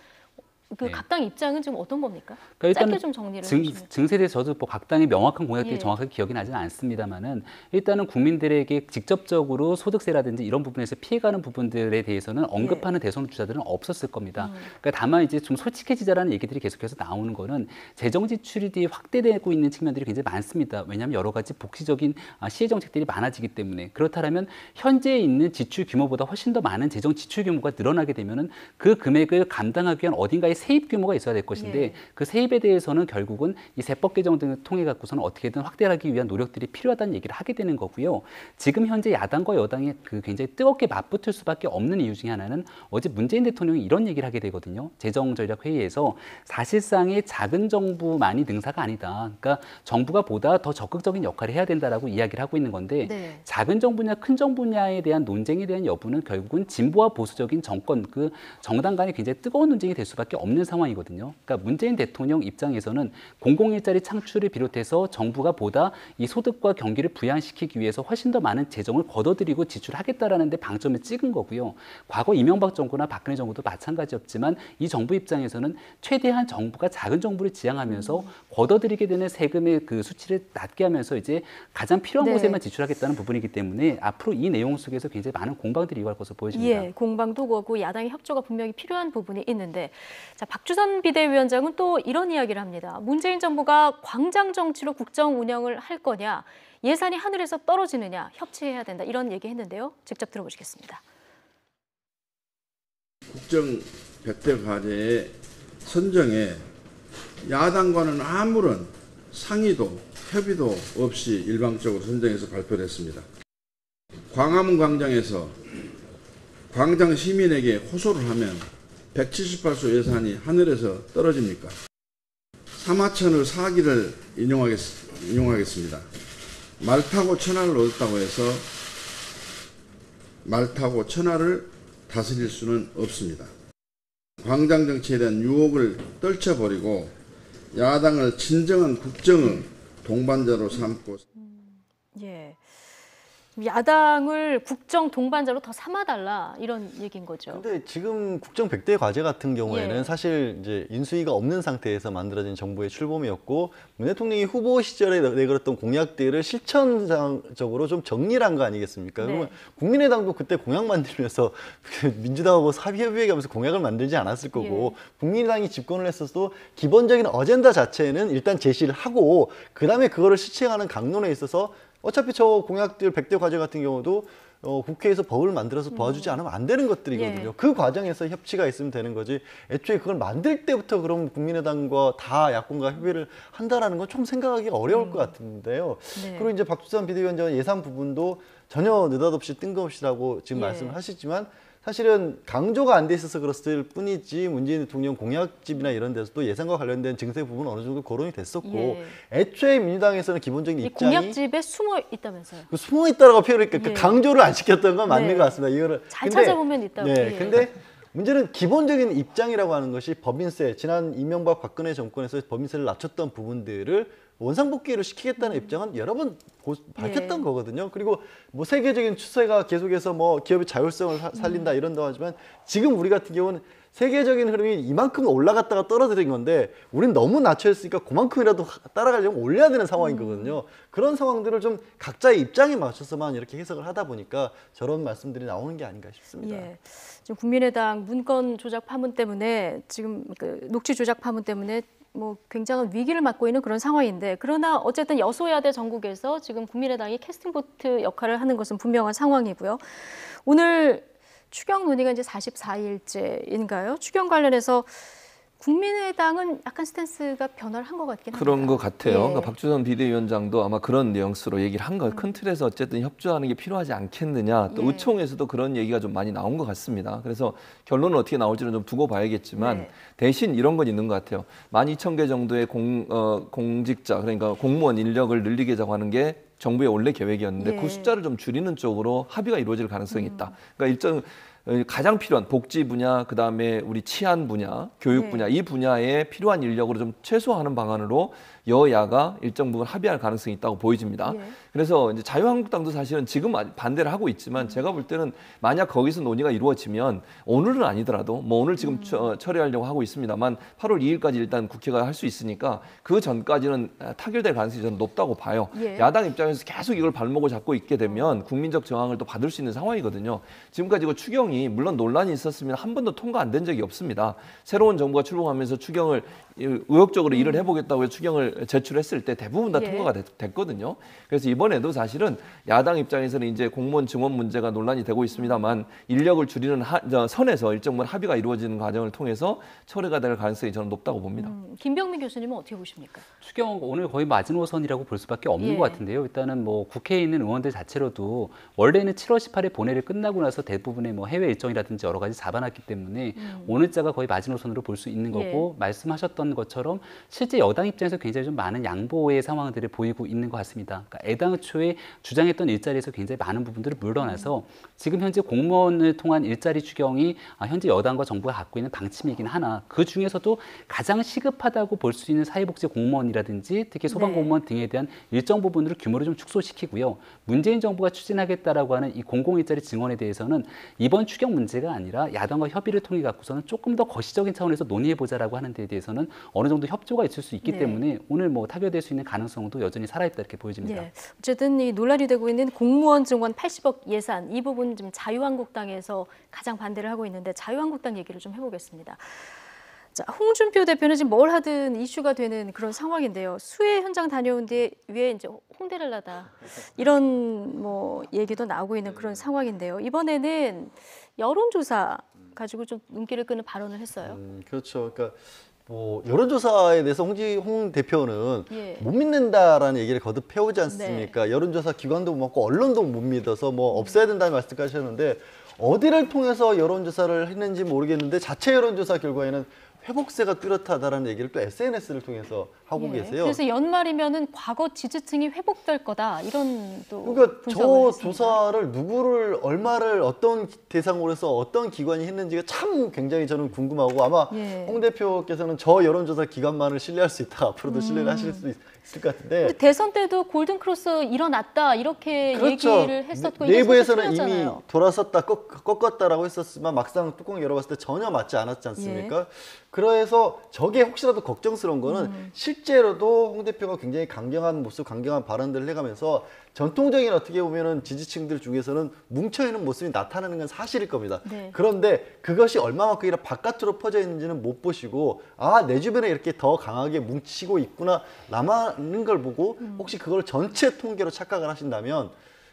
그 각 당 입장은 지금 어떤 겁니까? 그러니까 짧게 좀 정리를 해주시면. 증세에 대해서 저도 뭐 각 당의 명확한 공약들이 정확하게 기억이 나지는 않습니다만은 일단은 국민들에게 직접적으로 소득세라든지 이런 부분에서 피해가는 부분들에 대해서는 언급하는 대선 주자들은 없었을 겁니다. 그러니까 다만 이제 좀 솔직해지자라는 얘기들이 계속해서 나오는 거는 재정 지출이 확대되고 있는 측면들이 굉장히 많습니다. 왜냐하면 여러 가지 복지적인 시혜 정책들이 많아지기 때문에 그렇다면 현재 있는 지출 규모보다 훨씬 더 많은 재정 지출 규모가 늘어나게 되면은 그 금액을 감당하기 위한 어딘가에 세입 규모가 있어야 될 것인데 그 세입에 대해서는 결국은 이 세법 개정 등을 통해 갖고서는 어떻게든 확대하기 위한 노력들이 필요하다는 얘기를 하게 되는 거고요. 지금 현재 야당과 여당이 그 굉장히 뜨겁게 맞붙을 수밖에 없는 이유 중에 하나는 어제 문재인 대통령이 이런 얘기를 하게 되거든요. 재정전략회의에서 사실상의 작은 정부만이 능사가 아니다. 그러니까 정부가 보다 더 적극적인 역할을 해야 된다라고 이야기를 하고 있는 건데 작은 정부냐 큰 정부냐에 대한 논쟁에 대한 여부는 결국은 진보와 보수적인 정권 그 정당 간에 굉장히 뜨거운 논쟁이 될 수밖에 없는 상황이거든요. 그러니까 문재인 대통령 입장에서는 공공일자리 창출을 비롯해서 정부가 보다 이 소득과 경기를 부양시키기 위해서 훨씬 더 많은 재정을 걷어들이고 지출하겠다라는 데 방점을 찍은 거고요. 과거 이명박 정부나 박근혜 정부도 마찬가지였지만 이 정부 입장에서는 최대한 정부가 작은 정부를 지향하면서 걷어들이게 되는 세금의 그 수치를 낮게 하면서 이제 가장 필요한 곳에만 지출하겠다는 부분이기 때문에 앞으로 이 내용 속에서 굉장히 많은 공방들이 이어갈 것으로 보여집니다. 공방도 그렇고 야당의 협조가 분명히 필요한 부분이 있는데 자, 박주선 비대위원장은 또 이런 이야기를 합니다. 문재인 정부가 광장 정치로 국정 운영을 할 거냐, 예산이 하늘에서 떨어지느냐 협치해야 된다 이런 얘기했는데요. 직접 들어보시겠습니다. 국정 100대 과제의 선정에 야당과는 아무런 상의도 협의도 없이 일방적으로 선정해서 발표했습니다. 광화문 광장에서 광장 시민에게 호소를 하면 178조 예산이 하늘에서 떨어집니까? 사마천을 사기를 인용하겠습니다. 말 타고 천하를 얻었다고 해서 말 타고 천하를 다스릴 수는 없습니다. 광장 정치에 대한 유혹을 떨쳐버리고 야당을 진정한 국정의 동반자로 삼고 예. 야당을 국정 동반자로 더 삼아달라 이런 얘기인 거죠. 근데 지금 국정 100대 과제 같은 경우에는 예. 사실 이제 인수위가 없는 상태에서 만들어진 정부의 출범이었고 문 대통령이 후보 시절에 내걸었던 공약들을 실천적으로 좀 정리를 한 거 아니겠습니까? 네. 그러면 국민의당도 그때 공약 만들면서 민주당하고 협의해가면서 공약을 만들지 않았을 거고 예. 국민의당이 집권을 했어도 기본적인 어젠다 자체는 일단 제시를 하고 그다음에 그거를 실행하는 강론에 있어서 어차피 저 공약들 100대 과제 같은 경우도 국회에서 법을 만들어서 도와주지 않으면 안 되는 것들이거든요. 예. 그 과정에서 협치가 있으면 되는 거지. 애초에 그걸 만들 때부터 그럼 국민의당과 다 야권과 협의를 한다라는 건 좀 생각하기가 어려울 것 같은데요. 네. 그리고 이제 박주선 비대위원장은 예산 부분도 전혀 느닷없이 뜬금없이라고 지금 예. 말씀을 하시지만 사실은 강조가 안 돼 있어서 그랬을 뿐이지 문재인 대통령 공약집이나 이런 데서도 예산과 관련된 증세 부분은 어느 정도 거론이 됐었고 예. 애초에 민주당에서는 기본적인 이 입장이 공약집에 숨어 있다면서요. 그 숨어 있다라고 표현하니까 그 예. 강조를 안 시켰던 건 맞는 네. 것 같습니다. 이거를 잘 찾아보면 있다고. 네, 예. 근데 문제는 기본적인 입장이라고 하는 것이 법인세, 지난 이명박 박근혜 정권에서 법인세를 낮췄던 부분들을 원상복귀를 시키겠다는 입장은 여러 번 밝혔던 예. 거거든요. 그리고 뭐 세계적인 추세가 계속해서 뭐 기업의 자율성을 살린다 이런다고 하지만 지금 우리 같은 경우는 세계적인 흐름이 이만큼 올라갔다가 떨어뜨린 건데 우린 너무 낮춰있으니까 그만큼이라도 따라가려면 올려야 되는 상황인 거거든요. 그런 상황들을 좀 각자의 입장에 맞춰서만 이렇게 해석을 하다 보니까 저런 말씀들이 나오는 게 아닌가 싶습니다. 예. 지금 국민의당 문건 조작 파문 때문에 지금 그 녹취 조작 파문 때문에 뭐 굉장한 위기를 맞고 있는 그런 상황인데 그러나 어쨌든 여소야대 전국에서 지금 국민의당이 캐스팅보트 역할을 하는 것은 분명한 상황이고요. 오늘 추경 논의가 이제 44일째인가요? 추경 관련해서 국민의당은 약간 스탠스가 변화를 한 것 같긴 합니다. 그런 것 같아요. 예. 그러니까 박주선 비대위원장도 아마 그런 뉘앙스로 얘기를 한 거예요. 큰 틀에서 어쨌든 협조하는 게 필요하지 않겠느냐. 또 예. 의총에서도 그런 얘기가 좀 많이 나온 것 같습니다. 그래서 결론은 어떻게 나올지는 좀 두고 봐야겠지만 네. 대신 이런 건 있는 것 같아요. 12,000개 정도의 공직자 그러니까 공무원 인력을 늘리겠다고 하는 게 정부의 원래 계획이었는데 예. 그 숫자를 좀 줄이는 쪽으로 합의가 이루어질 가능성이 있다. 그러니까 일정 가장 필요한 복지 분야, 그다음에 우리 치안 분야, 교육 분야 이 분야에 필요한 인력으로 좀 최소화하는 방안으로 여야가 일정 부분 합의할 가능성이 있다고 보여집니다. 예. 그래서 이제 자유한국당도 사실은 지금 반대를 하고 있지만 제가 볼 때는 만약 거기서 논의가 이루어지면 오늘은 아니더라도 뭐 오늘 지금 처리하려고 하고 있습니다만 8월 2일까지 일단 국회가 할 수 있으니까 그 전까지는 타결될 가능성이 저는 높다고 봐요. 예. 야당 입장에서 계속 이걸 발목을 잡고 있게 되면 국민적 저항을 또 받을 수 있는 상황이거든요. 지금까지 그 추경이 물론 논란이 있었으면 한 번도 통과 안 된 적이 없습니다. 새로운 정부가 출범하면서 추경을 의욕적으로 일을 해보겠다고 해서 추경을 제출했을 때 대부분 다 예. 통과가 됐거든요. 그래서 이번에도 사실은 야당 입장에서는 이제 공무원 증원 문제가 논란이 되고 있습니다만 인력을 줄이는 선에서 일정 부분 합의가 이루어지는 과정을 통해서 처리가 될 가능성이 저는 높다고 봅니다. 김병민 교수님은 어떻게 보십니까? 추경 오늘 거의 마지노선이라고 볼 수밖에 없는 예. 것 같은데요. 일단은 뭐 국회에 있는 의원들 자체로도 원래는 7월 18일 본회의를 끝나고 나서 대부분의 뭐 해외 일정이라든지 여러 가지 잡아놨기 때문에 오늘자가 거의 마지노선으로 볼 수 있는 거고 말씀하셨던 것처럼 실제 여당 입장에서 굉장히 좀 많은 양보의 상황들을 보이고 있는 것 같습니다. 그러니까 애당초에 주장했던 일자리에서 굉장히 많은 부분들을 물러나서 지금 현재 공무원을 통한 일자리 추경이 현재 여당과 정부가 갖고 있는 방침이긴 하나 그 중에서도 가장 시급하다고 볼 수 있는 사회복지 공무원이라든지 특히 소방공무원 등에 대한 일정 부분으로 규모를 좀 축소시키고요. 문재인 정부가 추진하겠다라고 하는 이 공공일자리 증원에 대해서는 이번 추경 문제가 아니라 야당과 협의를 통해 갖고서는 조금 더 거시적인 차원에서 논의해보자라고 하는 데 대해서는 어느 정도 협조가 있을 수 있기 때문에 오늘 뭐 타결될 수 있는 가능성도 여전히 살아있다 이렇게 보여집니다. 예. 어쨌든 이 논란이 되고 있는 공무원 증원 80억 예산 이 부분 좀 자유한국당에서 가장 반대를 하고 있는데 자유한국당 얘기를 좀 해보겠습니다. 자, 홍준표 대표는 지금 뭘 하든 이슈가 되는 그런 상황인데요. 수해 현장 다녀온 뒤에 이제 홍대를 나다 이런 뭐 얘기도 나오고 있는 그런 상황인데요. 이번에는 여론조사 가지고 좀 눈길을 끄는 발언을 했어요. 그렇죠. 그러니까 뭐 여론조사에 대해서 홍 대표는 예. 못 믿는다라는 얘기를 거듭 해오지 않습니까? 네. 여론조사 기관도 못 믿고 언론도 못 믿어서 뭐 없애야 된다는 말씀까지 하셨는데 어디를 통해서 여론조사를 했는지 모르겠는데 자체 여론조사 결과에는 회복세가 뚜렷하다라는 얘기를 또 SNS를 통해서 하고 계세요. 그래서 연말이면은 과거 지지층이 회복될 거다 이런 또 그러니까 저 했습니다. 조사를 누구를 얼마를 어떤 대상으로 해서 어떤 기관이 했는지가 참 굉장히 저는 궁금하고 아마 홍 대표께서는 저 여론조사 기관만을 신뢰할 수 있다 앞으로도 신뢰를 하실 수 있을 것 같은데. 근데 대선 때도 골든 크로스 일어났다 이렇게 그렇죠. 얘기를 했었고 내부에서는 이미 돌아섰다 꺾었다라고 했었지만 막상 뚜껑 열어봤을 때 전혀 맞지 않았지 않습니까? 그래서 저게 혹시라도 걱정스러운 거는 실제로도 홍 대표가 굉장히 강경한 모습, 강경한 발언들을 해가면서 전통적인 어떻게 보면은 지지층들 중에서는 뭉쳐있는 모습이 나타나는 건 사실일 겁니다. 네. 그런데 그것이 얼마만큼 바깥으로 퍼져 있는지는 못 보시고 아, 내 주변에 이렇게 더 강하게 뭉치고 있구나 라는 걸 보고 혹시 그걸 전체 통계로 착각을 하신다면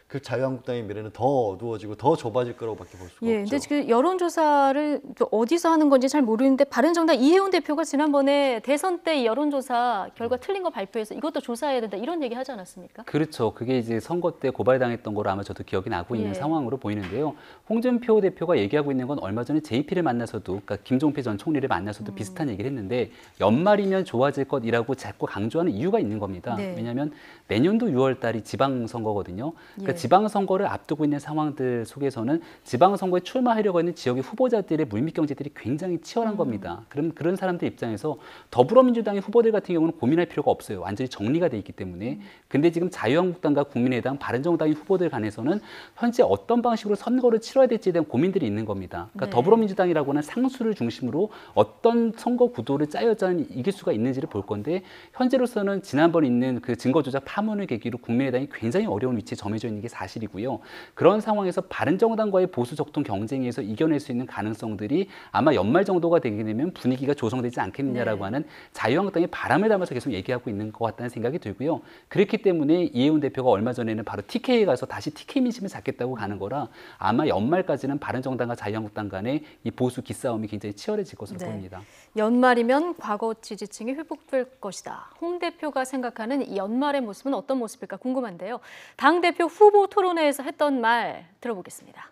그 자유한국당의 미래는 더 어두워지고 더 좁아질 거라고 밖에 볼 수가 없죠. 근데 지금 여론조사를 또 어디서 하는 건지 잘 모르는데 바른정당 이해훈 대표가 지난번에 대선 때 여론조사 결과 틀린 거 발표해서 이것도 조사해야 된다 이런 얘기 하지 않았습니까? 그렇죠. 그게 이제 선거 때 고발당했던 거로 아마 저도 기억이 나고 있는 상황으로 보이는데요. 홍준표 대표가 얘기하고 있는 건 얼마 전에 JP를 만나서도 그러니까 김종필 전 총리를 만나서도 비슷한 얘기를 했는데 연말이면 좋아질 것이라고 자꾸 강조하는 이유가 있는 겁니다. 왜냐하면 내년도 6월 달이 지방선거거든요. 그러니까 지방선거를 앞두고 있는 상황들 속에서는 지방선거에 출마하려고 하는 지역의 후보자들의 물밑 경쟁들이 굉장히 치열한 겁니다. 그런 사람들 입장에서 더불어민주당의 후보들 같은 경우는 고민할 필요가 없어요. 완전히 정리가 돼 있기 때문에. 근데 지금 자유한국당과 국민의당, 바른정당의 후보들 간에서는 현재 어떤 방식으로 선거를 치러야 될지에 대한 고민들이 있는 겁니다. 그러니까 더불어민주당이라고 하는 상수를 중심으로 어떤 선거 구도를 짜여져야 이길 수가 있는지를 볼 건데 현재로서는 지난번 있는 그 증거조작 파문을 계기로 국민의당이 굉장히 어려운 위치에 점해져 있는 게 사실이고요. 그런 상황에서 바른정당과의 보수 적통 경쟁에서 이겨낼 수 있는 가능성들이 아마 연말 정도가 되게 되면 분위기가 조성되지 않겠느냐라고 하는 자유한국당의 바람을 담아서 계속 얘기하고 있는 것 같다는 생각이 들고요. 그렇기 때문에 이해훈 대표가 얼마 전에는 바로 TK에 가서 다시 TK 민심을 잡겠다고 가는 거라 아마 연말까지는 바른정당과 자유한국당 간의 이 보수 기싸움이 굉장히 치열해질 것으로 보입니다. 연말이면 과거 지지층이 회복될 것이다. 홍 대표가 생각하는 이 연말의 모습은 어떤 모습일까 궁금한데요. 당대표 후보 토론회에서 했던 말 들어보겠습니다.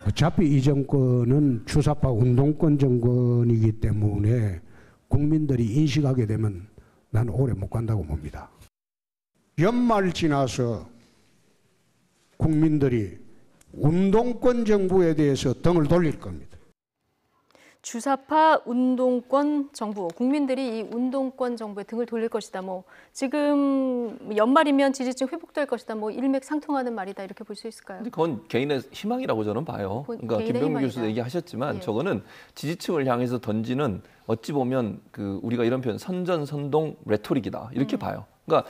어차피 이 정권은 주사파 운동권 정권이기 때문에 국민들이 인식하게 되면 난 오래 못 간다고 봅니다. 연말 지나서 국민들이 운동권 정부에 대해서 등을 돌릴 겁니다. 주사파 운동권 정부, 국민들이 이 운동권 정부에 등을 돌릴 것이다. 뭐 지금 연말이면 지지층 회복될 것이다. 뭐 일맥상통하는 말이다 이렇게 볼 수 있을까요? 근데 그건 개인의 희망이라고 저는 봐요. 그러니까 김병민 교수도 얘기하셨지만 저거는 지지층을 향해서 던지는 어찌 보면 그 우리가 이런 표현 선전선동 레토릭이다 이렇게 봐요. 그러니까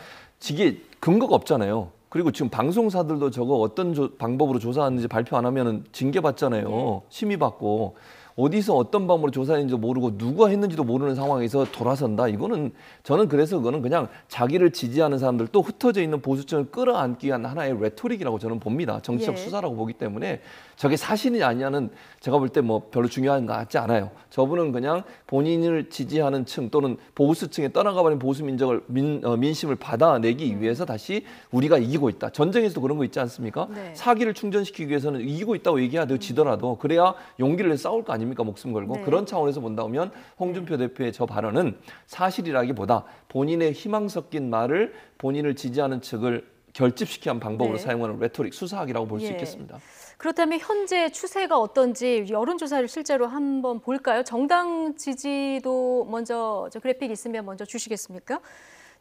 이게 근거가 없잖아요. 그리고 지금 방송사들도 저거 어떤 방법으로 조사하는지 발표 안 하면은 징계 받잖아요. 심의 받고. 어디서 어떤 방법으로 조사했는지도 모르고 누가 했는지도 모르는 상황에서 돌아선다. 이거는 저는 그래서 그거는 그냥 자기를 지지하는 사람들 또 흩어져 있는 보수층을 끌어안기 위한 하나의 레토릭이라고 저는 봅니다. 정치적 수사라고 보기 때문에 저게 사실이냐 아니냐는 제가 볼 때 뭐 별로 중요한 것 같지 않아요. 저분은 그냥 본인을 지지하는 층 또는 보수층에 떠나가버린 보수 민족을 민심을 받아내기 위해서 다시 우리가 이기고 있다. 전쟁에서도 그런 거 있지 않습니까? 사기를 충전시키기 위해서는 이기고 있다고 얘기해야 돼요. 지더라도. 그래야 용기를 내서 싸울 거 아닙니까? 목숨 걸고. 그런 차원에서 본다면 홍준표 대표의 저 발언은 사실이라기보다 본인의 희망 섞인 말을 본인을 지지하는 측을 결집시키는 한 방법으로 사용하는 레토릭, 수사학이라고 볼 수 있겠습니다. 그렇다면 현재 추세가 어떤지 여론조사를 실제로 한번 볼까요? 정당 지지도 먼저 저 그래픽 있으면 먼저 주시겠습니까?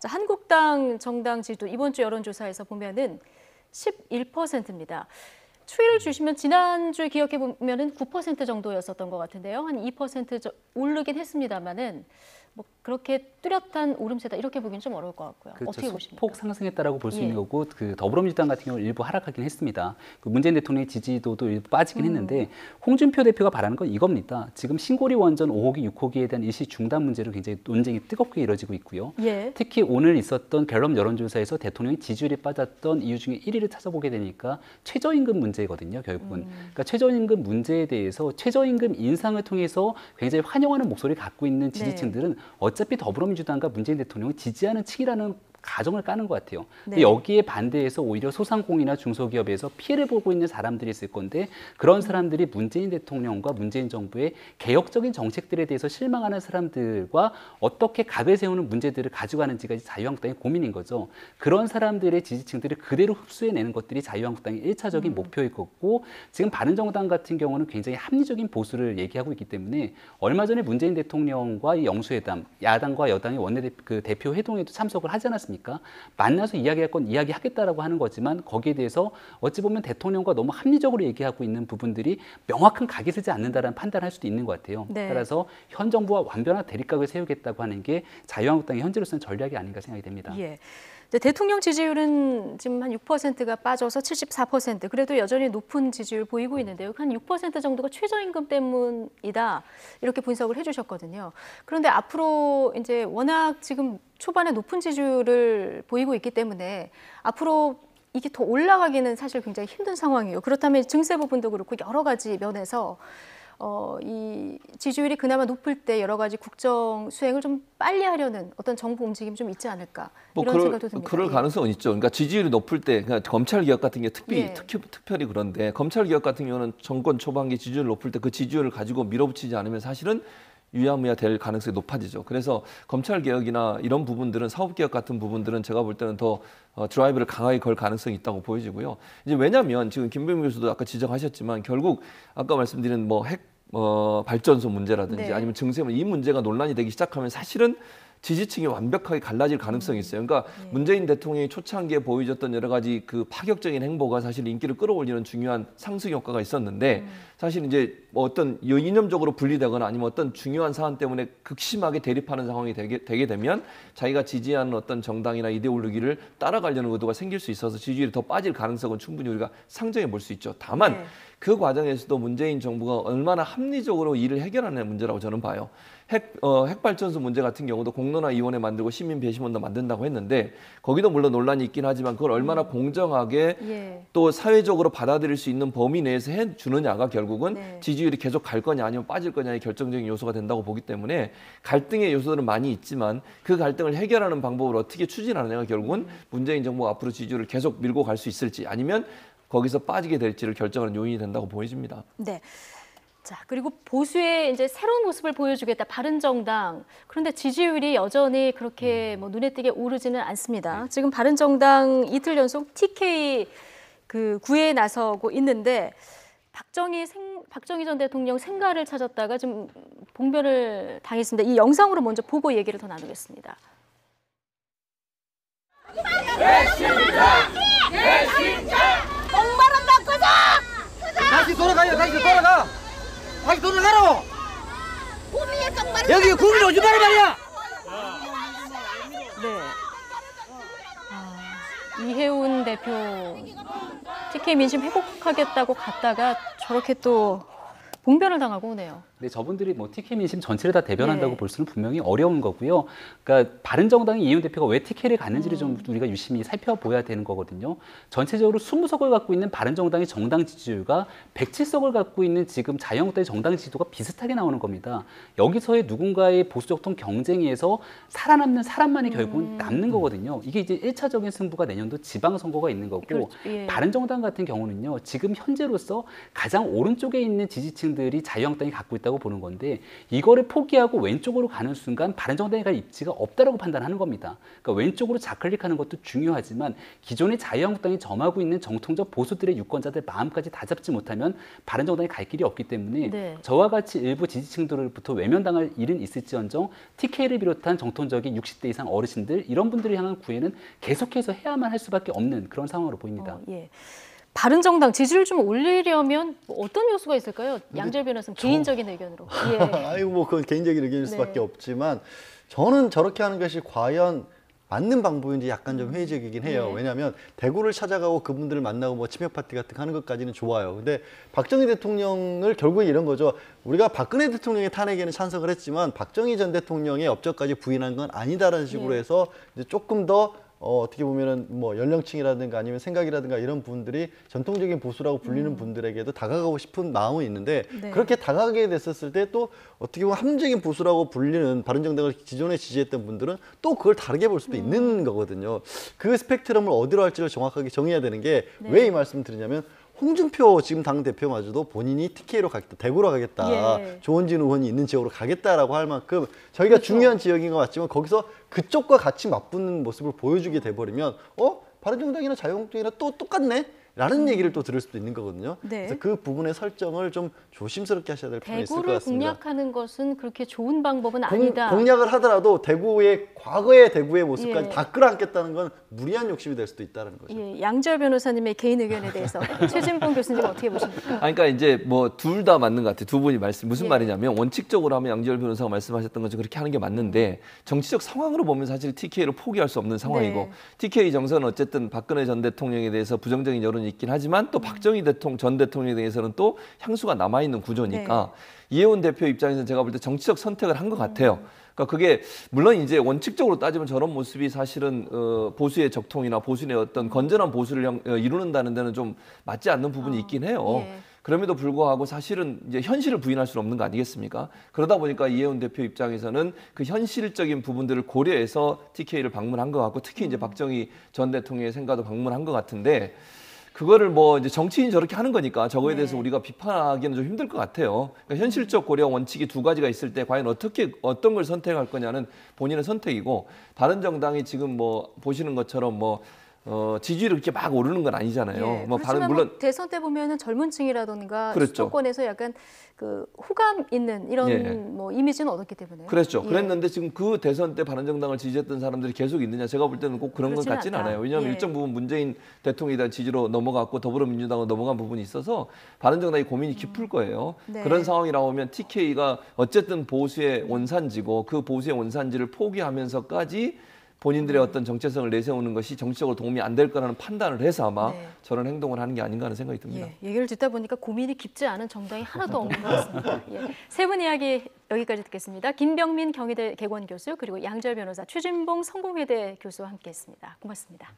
자, 한국당 정당 지지도 이번 주 여론조사에서 보면은 11%입니다. 추이를 주시면 지난주에 기억해 보면은 9% 정도였었던 것 같은데요. 한 2% 오르긴 했습니다만은 뭐 그렇게 뚜렷한 오름세다 이렇게 보기는 좀 어려울 것 같고요. 그렇죠. 어떻게 보십니까? 소폭 상승했다라고 볼 수 있는 예. 거고 그 더불어민주당 같은 경우는 일부 하락하긴 했습니다. 그 문재인 대통령의 지지도도 일부 빠지긴 했는데 홍준표 대표가 바라는 건 이겁니다. 지금 신고리 원전 5호기, 6호기에 대한 일시 중단 문제로 굉장히 논쟁이 뜨겁게 이뤄지고 있고요. 예. 특히 오늘 있었던 갤럽 여론조사에서 대통령의 지지율이 빠졌던 이유 중에 1위를 찾아보게 되니까 최저임금 문제거든요. 결국은. 그러니까 최저임금 문제에 대해서 최저임금 인상을 통해서 굉장히 환영하는 목소리를 갖고 있는 지지층들은 어차피 더불어민주당과 문재인 대통령을 지지하는 층이라는 가정을 까는 것 같아요. 근데 여기에 반대해서 오히려 소상공인이나 중소기업에서 피해를 보고 있는 사람들이 있을 건데 그런 사람들이 문재인 대통령과 문재인 정부의 개혁적인 정책들에 대해서 실망하는 사람들과 어떻게 각을 세우는 문제들을 가져가는지가 자유한국당의 고민인 거죠. 그런 사람들의 지지층들을 그대로 흡수해내는 것들이 자유한국당의 1차적인 목표일 거고 지금 바른정당 같은 경우는 굉장히 합리적인 보수를 얘기하고 있기 때문에 얼마 전에 문재인 대통령과 이 영수회담, 야당과 여당의 대표 회동에도 참석을 하지 않았습니까? 만나서 이야기할 건 이야기하겠다라고 하는 거지만 거기에 대해서 어찌 보면 대통령과 너무 합리적으로 얘기하고 있는 부분들이 명확한 각이 서지 않는다라는 판단을 할 수도 있는 것 같아요. 네. 따라서 현 정부와 완벽한 대립각을 세우겠다고 하는 게 자유한국당의 현재로서는 전략이 아닌가 생각이 됩니다. 예. 대통령 지지율은 지금 한 6%가 빠져서 74%. 그래도 여전히 높은 지지율 보이고 있는데요. 한 6% 정도가 최저임금 때문이다. 이렇게 분석을 해주셨거든요. 그런데 앞으로 이제 워낙 지금 초반에 높은 지지율을 보이고 있기 때문에 앞으로 이게 더 올라가기는 사실 굉장히 힘든 상황이에요. 그렇다면 증세 부분도 그렇고 여러 가지 면에서 이 지지율이 그나마 높을 때 여러 가지 국정 수행을 좀 빨리 하려는 어떤 정부 움직임이 좀 있지 않을까 이런 생각도 듭니다. 그럴 가능성은 있죠. 그러니까 지지율이 높을 때 그러니까 검찰 개혁 같은 게 특별히 그런데 검찰 개혁 같은 경우는 정권 초반기 지지율 높을 때 그 지지율을 가지고 밀어붙이지 않으면 사실은 유야무야 될 가능성이 높아지죠. 그래서 검찰 개혁이나 이런 부분들은 사업 개혁 같은 부분들은 제가 볼 때는 더 드라이브를 강하게 걸 가능성이 있다고 보여지고요. 이제 왜냐하면 지금 김병민 교수도 아까 지적하셨지만 결국 아까 말씀드린 핵 발전소 문제라든지 아니면 증세 이 문제가 논란이 되기 시작하면 사실은 지지층이 완벽하게 갈라질 가능성이 있어요. 그러니까 문재인 대통령이 초창기에 보여줬던 여러 가지 그 파격적인 행보가 사실 인기를 끌어올리는 중요한 상승 효과가 있었는데 사실 이제 어떤 이념적으로 분리되거나 아니면 어떤 중요한 사안 때문에 극심하게 대립하는 상황이 되게 되면 자기가 지지하는 어떤 정당이나 이데올로기를 따라가려는 의도가 생길 수 있어서 지지율이 더 빠질 가능성은 충분히 우리가 상정해 볼 수 있죠. 다만 그 과정에서도 문재인 정부가 얼마나 합리적으로 이를 해결하는 문제라고 저는 봐요. 핵발전소 문제 같은 경우도 공론화위원회 만들고 시민 배심원도 만든다고 했는데 거기도 물론 논란이 있긴 하지만 그걸 얼마나 공정하게 또 사회적으로 받아들일 수 있는 범위 내에서 해주느냐가 결국은 지지율이 계속 갈 거냐 아니면 빠질 거냐의 결정적인 요소가 된다고 보기 때문에 갈등의 요소들은 많이 있지만 그 갈등을 해결하는 방법을 어떻게 추진하느냐가 결국은 문재인 정부가 앞으로 지지율을 계속 밀고 갈 수 있을지 아니면 거기서 빠지게 될지를 결정하는 요인이 된다고 보여집니다. 네. 자, 그리고 보수의 이제 새로운 모습을 보여주겠다. 바른정당. 그런데 지지율이 여전히 그렇게 눈에 띄게 오르지는 않습니다. 지금 바른정당 이틀 연속 TK 구애에 나서고 있는데 박정희 전 대통령 생가를 찾았다가 좀 봉변을 당했습니다. 이 영상으로 먼저 보고 얘기를 더 나누겠습니다. 목마름 바꾸자! 다시 돌아가요. 다시 돌아가. 다시 돌아가라. 여기 국민 오지 말란 말이야. 네. 이해운 대표 TK 민심 회복하겠다고 갔다가 저렇게 또 봉변을 당하고 오네요. 근데 저분들이 TK 민심 전체를 다 대변한다고 볼 수는 분명히 어려운 거고요. 그러니까 바른정당의 이해운 대표가 왜 TK를 갔는지를 좀 우리가 유심히 살펴봐야 되는 거거든요. 전체적으로 20석을 갖고 있는 바른정당의 정당 지지율과 107석을 갖고 있는 지금 자유한국당의 정당 지지도가 비슷하게 나오는 겁니다. 여기서의 누군가의 보수적통 경쟁에서 살아남는 사람만이 결국은 남는 거거든요. 이게 이제 1차적인 승부가 내년도 지방선거가 있는 거고 그렇죠. 바른정당 같은 경우는요. 지금 현재로서 가장 오른쪽에 있는 지지층들이 자유한국당이 갖고 있다고 보는 건데 이거를 포기하고 왼쪽으로 가는 순간 바른정당이 갈 입지가 없다라고 판단하는 겁니다. 그러니까 왼쪽으로 좌클릭하는 것도 중요하지만 기존의 자유한국당이 점하고 있는 정통적 보수들의 유권자들 마음까지 다 잡지 못하면 바른정당이 갈 길이 없기 때문에 저와 같이 일부 지지층들로부터 외면당할 일은 있을지언정 TK를 비롯한 정통적인 60대 이상 어르신들 이런 분들을 향한 구애는 계속해서 해야만 할 수밖에 없는 그런 상황으로 보입니다. 바른정당 지지율 좀 올리려면 어떤 요소가 있을까요? 양재열 변호사님 개인적인 의견으로. 아이고 그건 개인적인 의견일 수밖에 없지만 저는 저렇게 하는 것이 과연 맞는 방법인지 약간 좀 회의적이긴 해요. 왜냐하면 대구를 찾아가고 그분들을 만나고 뭐 치맥 파티 같은 거 하는 것까지는 좋아요. 근데 박정희 대통령을 결국에 이런 거죠. 우리가 박근혜 대통령의 탄핵에는 찬성을 했지만 박정희 전 대통령의 업적까지 부인한 건 아니다라는 식으로 해서 이제 조금 더 어떻게 보면은 뭐 연령층이라든가 아니면 생각이라든가 이런 분들이 전통적인 보수라고 불리는 분들에게도 다가가고 싶은 마음은 있는데 그렇게 다가가게 됐었을 때 또 어떻게 보면 합리적인 보수라고 불리는 바른정당을 기존에 지지했던 분들은 또 그걸 다르게 볼 수도 있는 거거든요. 그 스펙트럼을 어디로 할지를 정확하게 정해야 되는 게 왜 이 말씀을 드리냐면 홍준표 지금 당대표마저도 본인이 TK로 가겠다, 대구로 가겠다, 조원진 의원이 있는 지역으로 가겠다라고 할 만큼 저희가 중요한 지역인 것 같지만 거기서 그쪽과 같이 맞붙는 모습을 보여주게 돼버리면 바른정당이나 자유한국당이나 또 똑같네? 라는 얘기를 또 들을 수도 있는 거거든요. 그래서 그 부분의 설정을 좀 조심스럽게 하셔야 될 필요가 있을 것 대구를 같습니다. 공략하는 것은 그렇게 좋은 방법은 아니다. 공략을 하더라도 과거의 대구의 모습까지 다 끌어안겠다는 건 무리한 욕심이 될 수도 있다는 거죠. 양지열 변호사님의 개인 의견에 대해서 최진봉 교수님 어떻게 보십니까? 그러니까 이제 뭐 둘 다 맞는 것 같아요. 두 분이 무슨 말이냐면 원칙적으로 하면 양지열 변호사가 말씀하셨던 것처럼 그렇게 하는 게 맞는데 정치적 상황으로 보면 사실 TK를 포기할 수 없는 상황이고 TK 정서는 어쨌든 박근혜 전 대통령에 대해서 부정적인 여론이 있긴 하지만 또 박정희 전 대통령에 대해서는 또 향수가 남아있는 구조니까 이혜원 대표 입장에서는 제가 볼 때 정치적 선택을 한 것 같아요. 그러니까 그게 물론 이제 원칙적으로 따지면 저런 모습이 사실은 보수의 적통이나 보수의 어떤 건전한 보수를 이루는다는 데는 좀 맞지 않는 부분이 있긴 해요. 그럼에도 불구하고 사실은 이제 현실을 부인할 수는 없는 거 아니겠습니까? 그러다 보니까 이혜원 대표 입장에서는 그 현실적인 부분들을 고려해서 TK를 방문한 것 같고 특히 이제 박정희 전 대통령의 생가도 방문한 것 같은데 그거를 뭐 이제 정치인이 저렇게 하는 거니까 저거에 대해서 우리가 비판하기는 좀 힘들 것 같아요. 그러니까 현실적 고려 원칙이 두 가지가 있을 때 과연 어떤 걸 선택할 거냐는 본인의 선택이고 바른정당이 지금 뭐 보시는 것처럼 뭐 지지율이 그렇게 막 오르는 건 아니잖아요. 그렇지만 물론 대선 때 보면은 젊은 층이라든가 수도권에서 약간 그 호감 있는 이런 뭐 이미지는 얻었기 때문에. 그렇죠. 그랬는데 지금 그 대선 때 바른정당을 지지했던 사람들이 계속 있느냐? 제가 볼 때는 꼭 그런 건 같지는 않아요. 왜냐하면 일정 부분 문재인 대통령에 대한 지지로 넘어갔고 더불어민주당으로 넘어간 부분이 있어서 바른정당이 고민이 깊을 거예요. 그런 상황이 나오면 TK가 어쨌든 보수의 원산지고 그 보수의 원산지를 포기하면서까지 본인들의 어떤 정체성을 내세우는 것이 정치적으로 도움이 안 될 거라는 판단을 해서 아마 저런 행동을 하는 게 아닌가 하는 생각이 듭니다. 얘기를 듣다 보니까 고민이 깊지 않은 정당이 하나도 없는 것 같습니다. 세 분 이야기 여기까지 듣겠습니다. 김병민 경희대 개원 교수 그리고 양지열 변호사, 최진봉 성공회대 교수와 함께했습니다. 고맙습니다.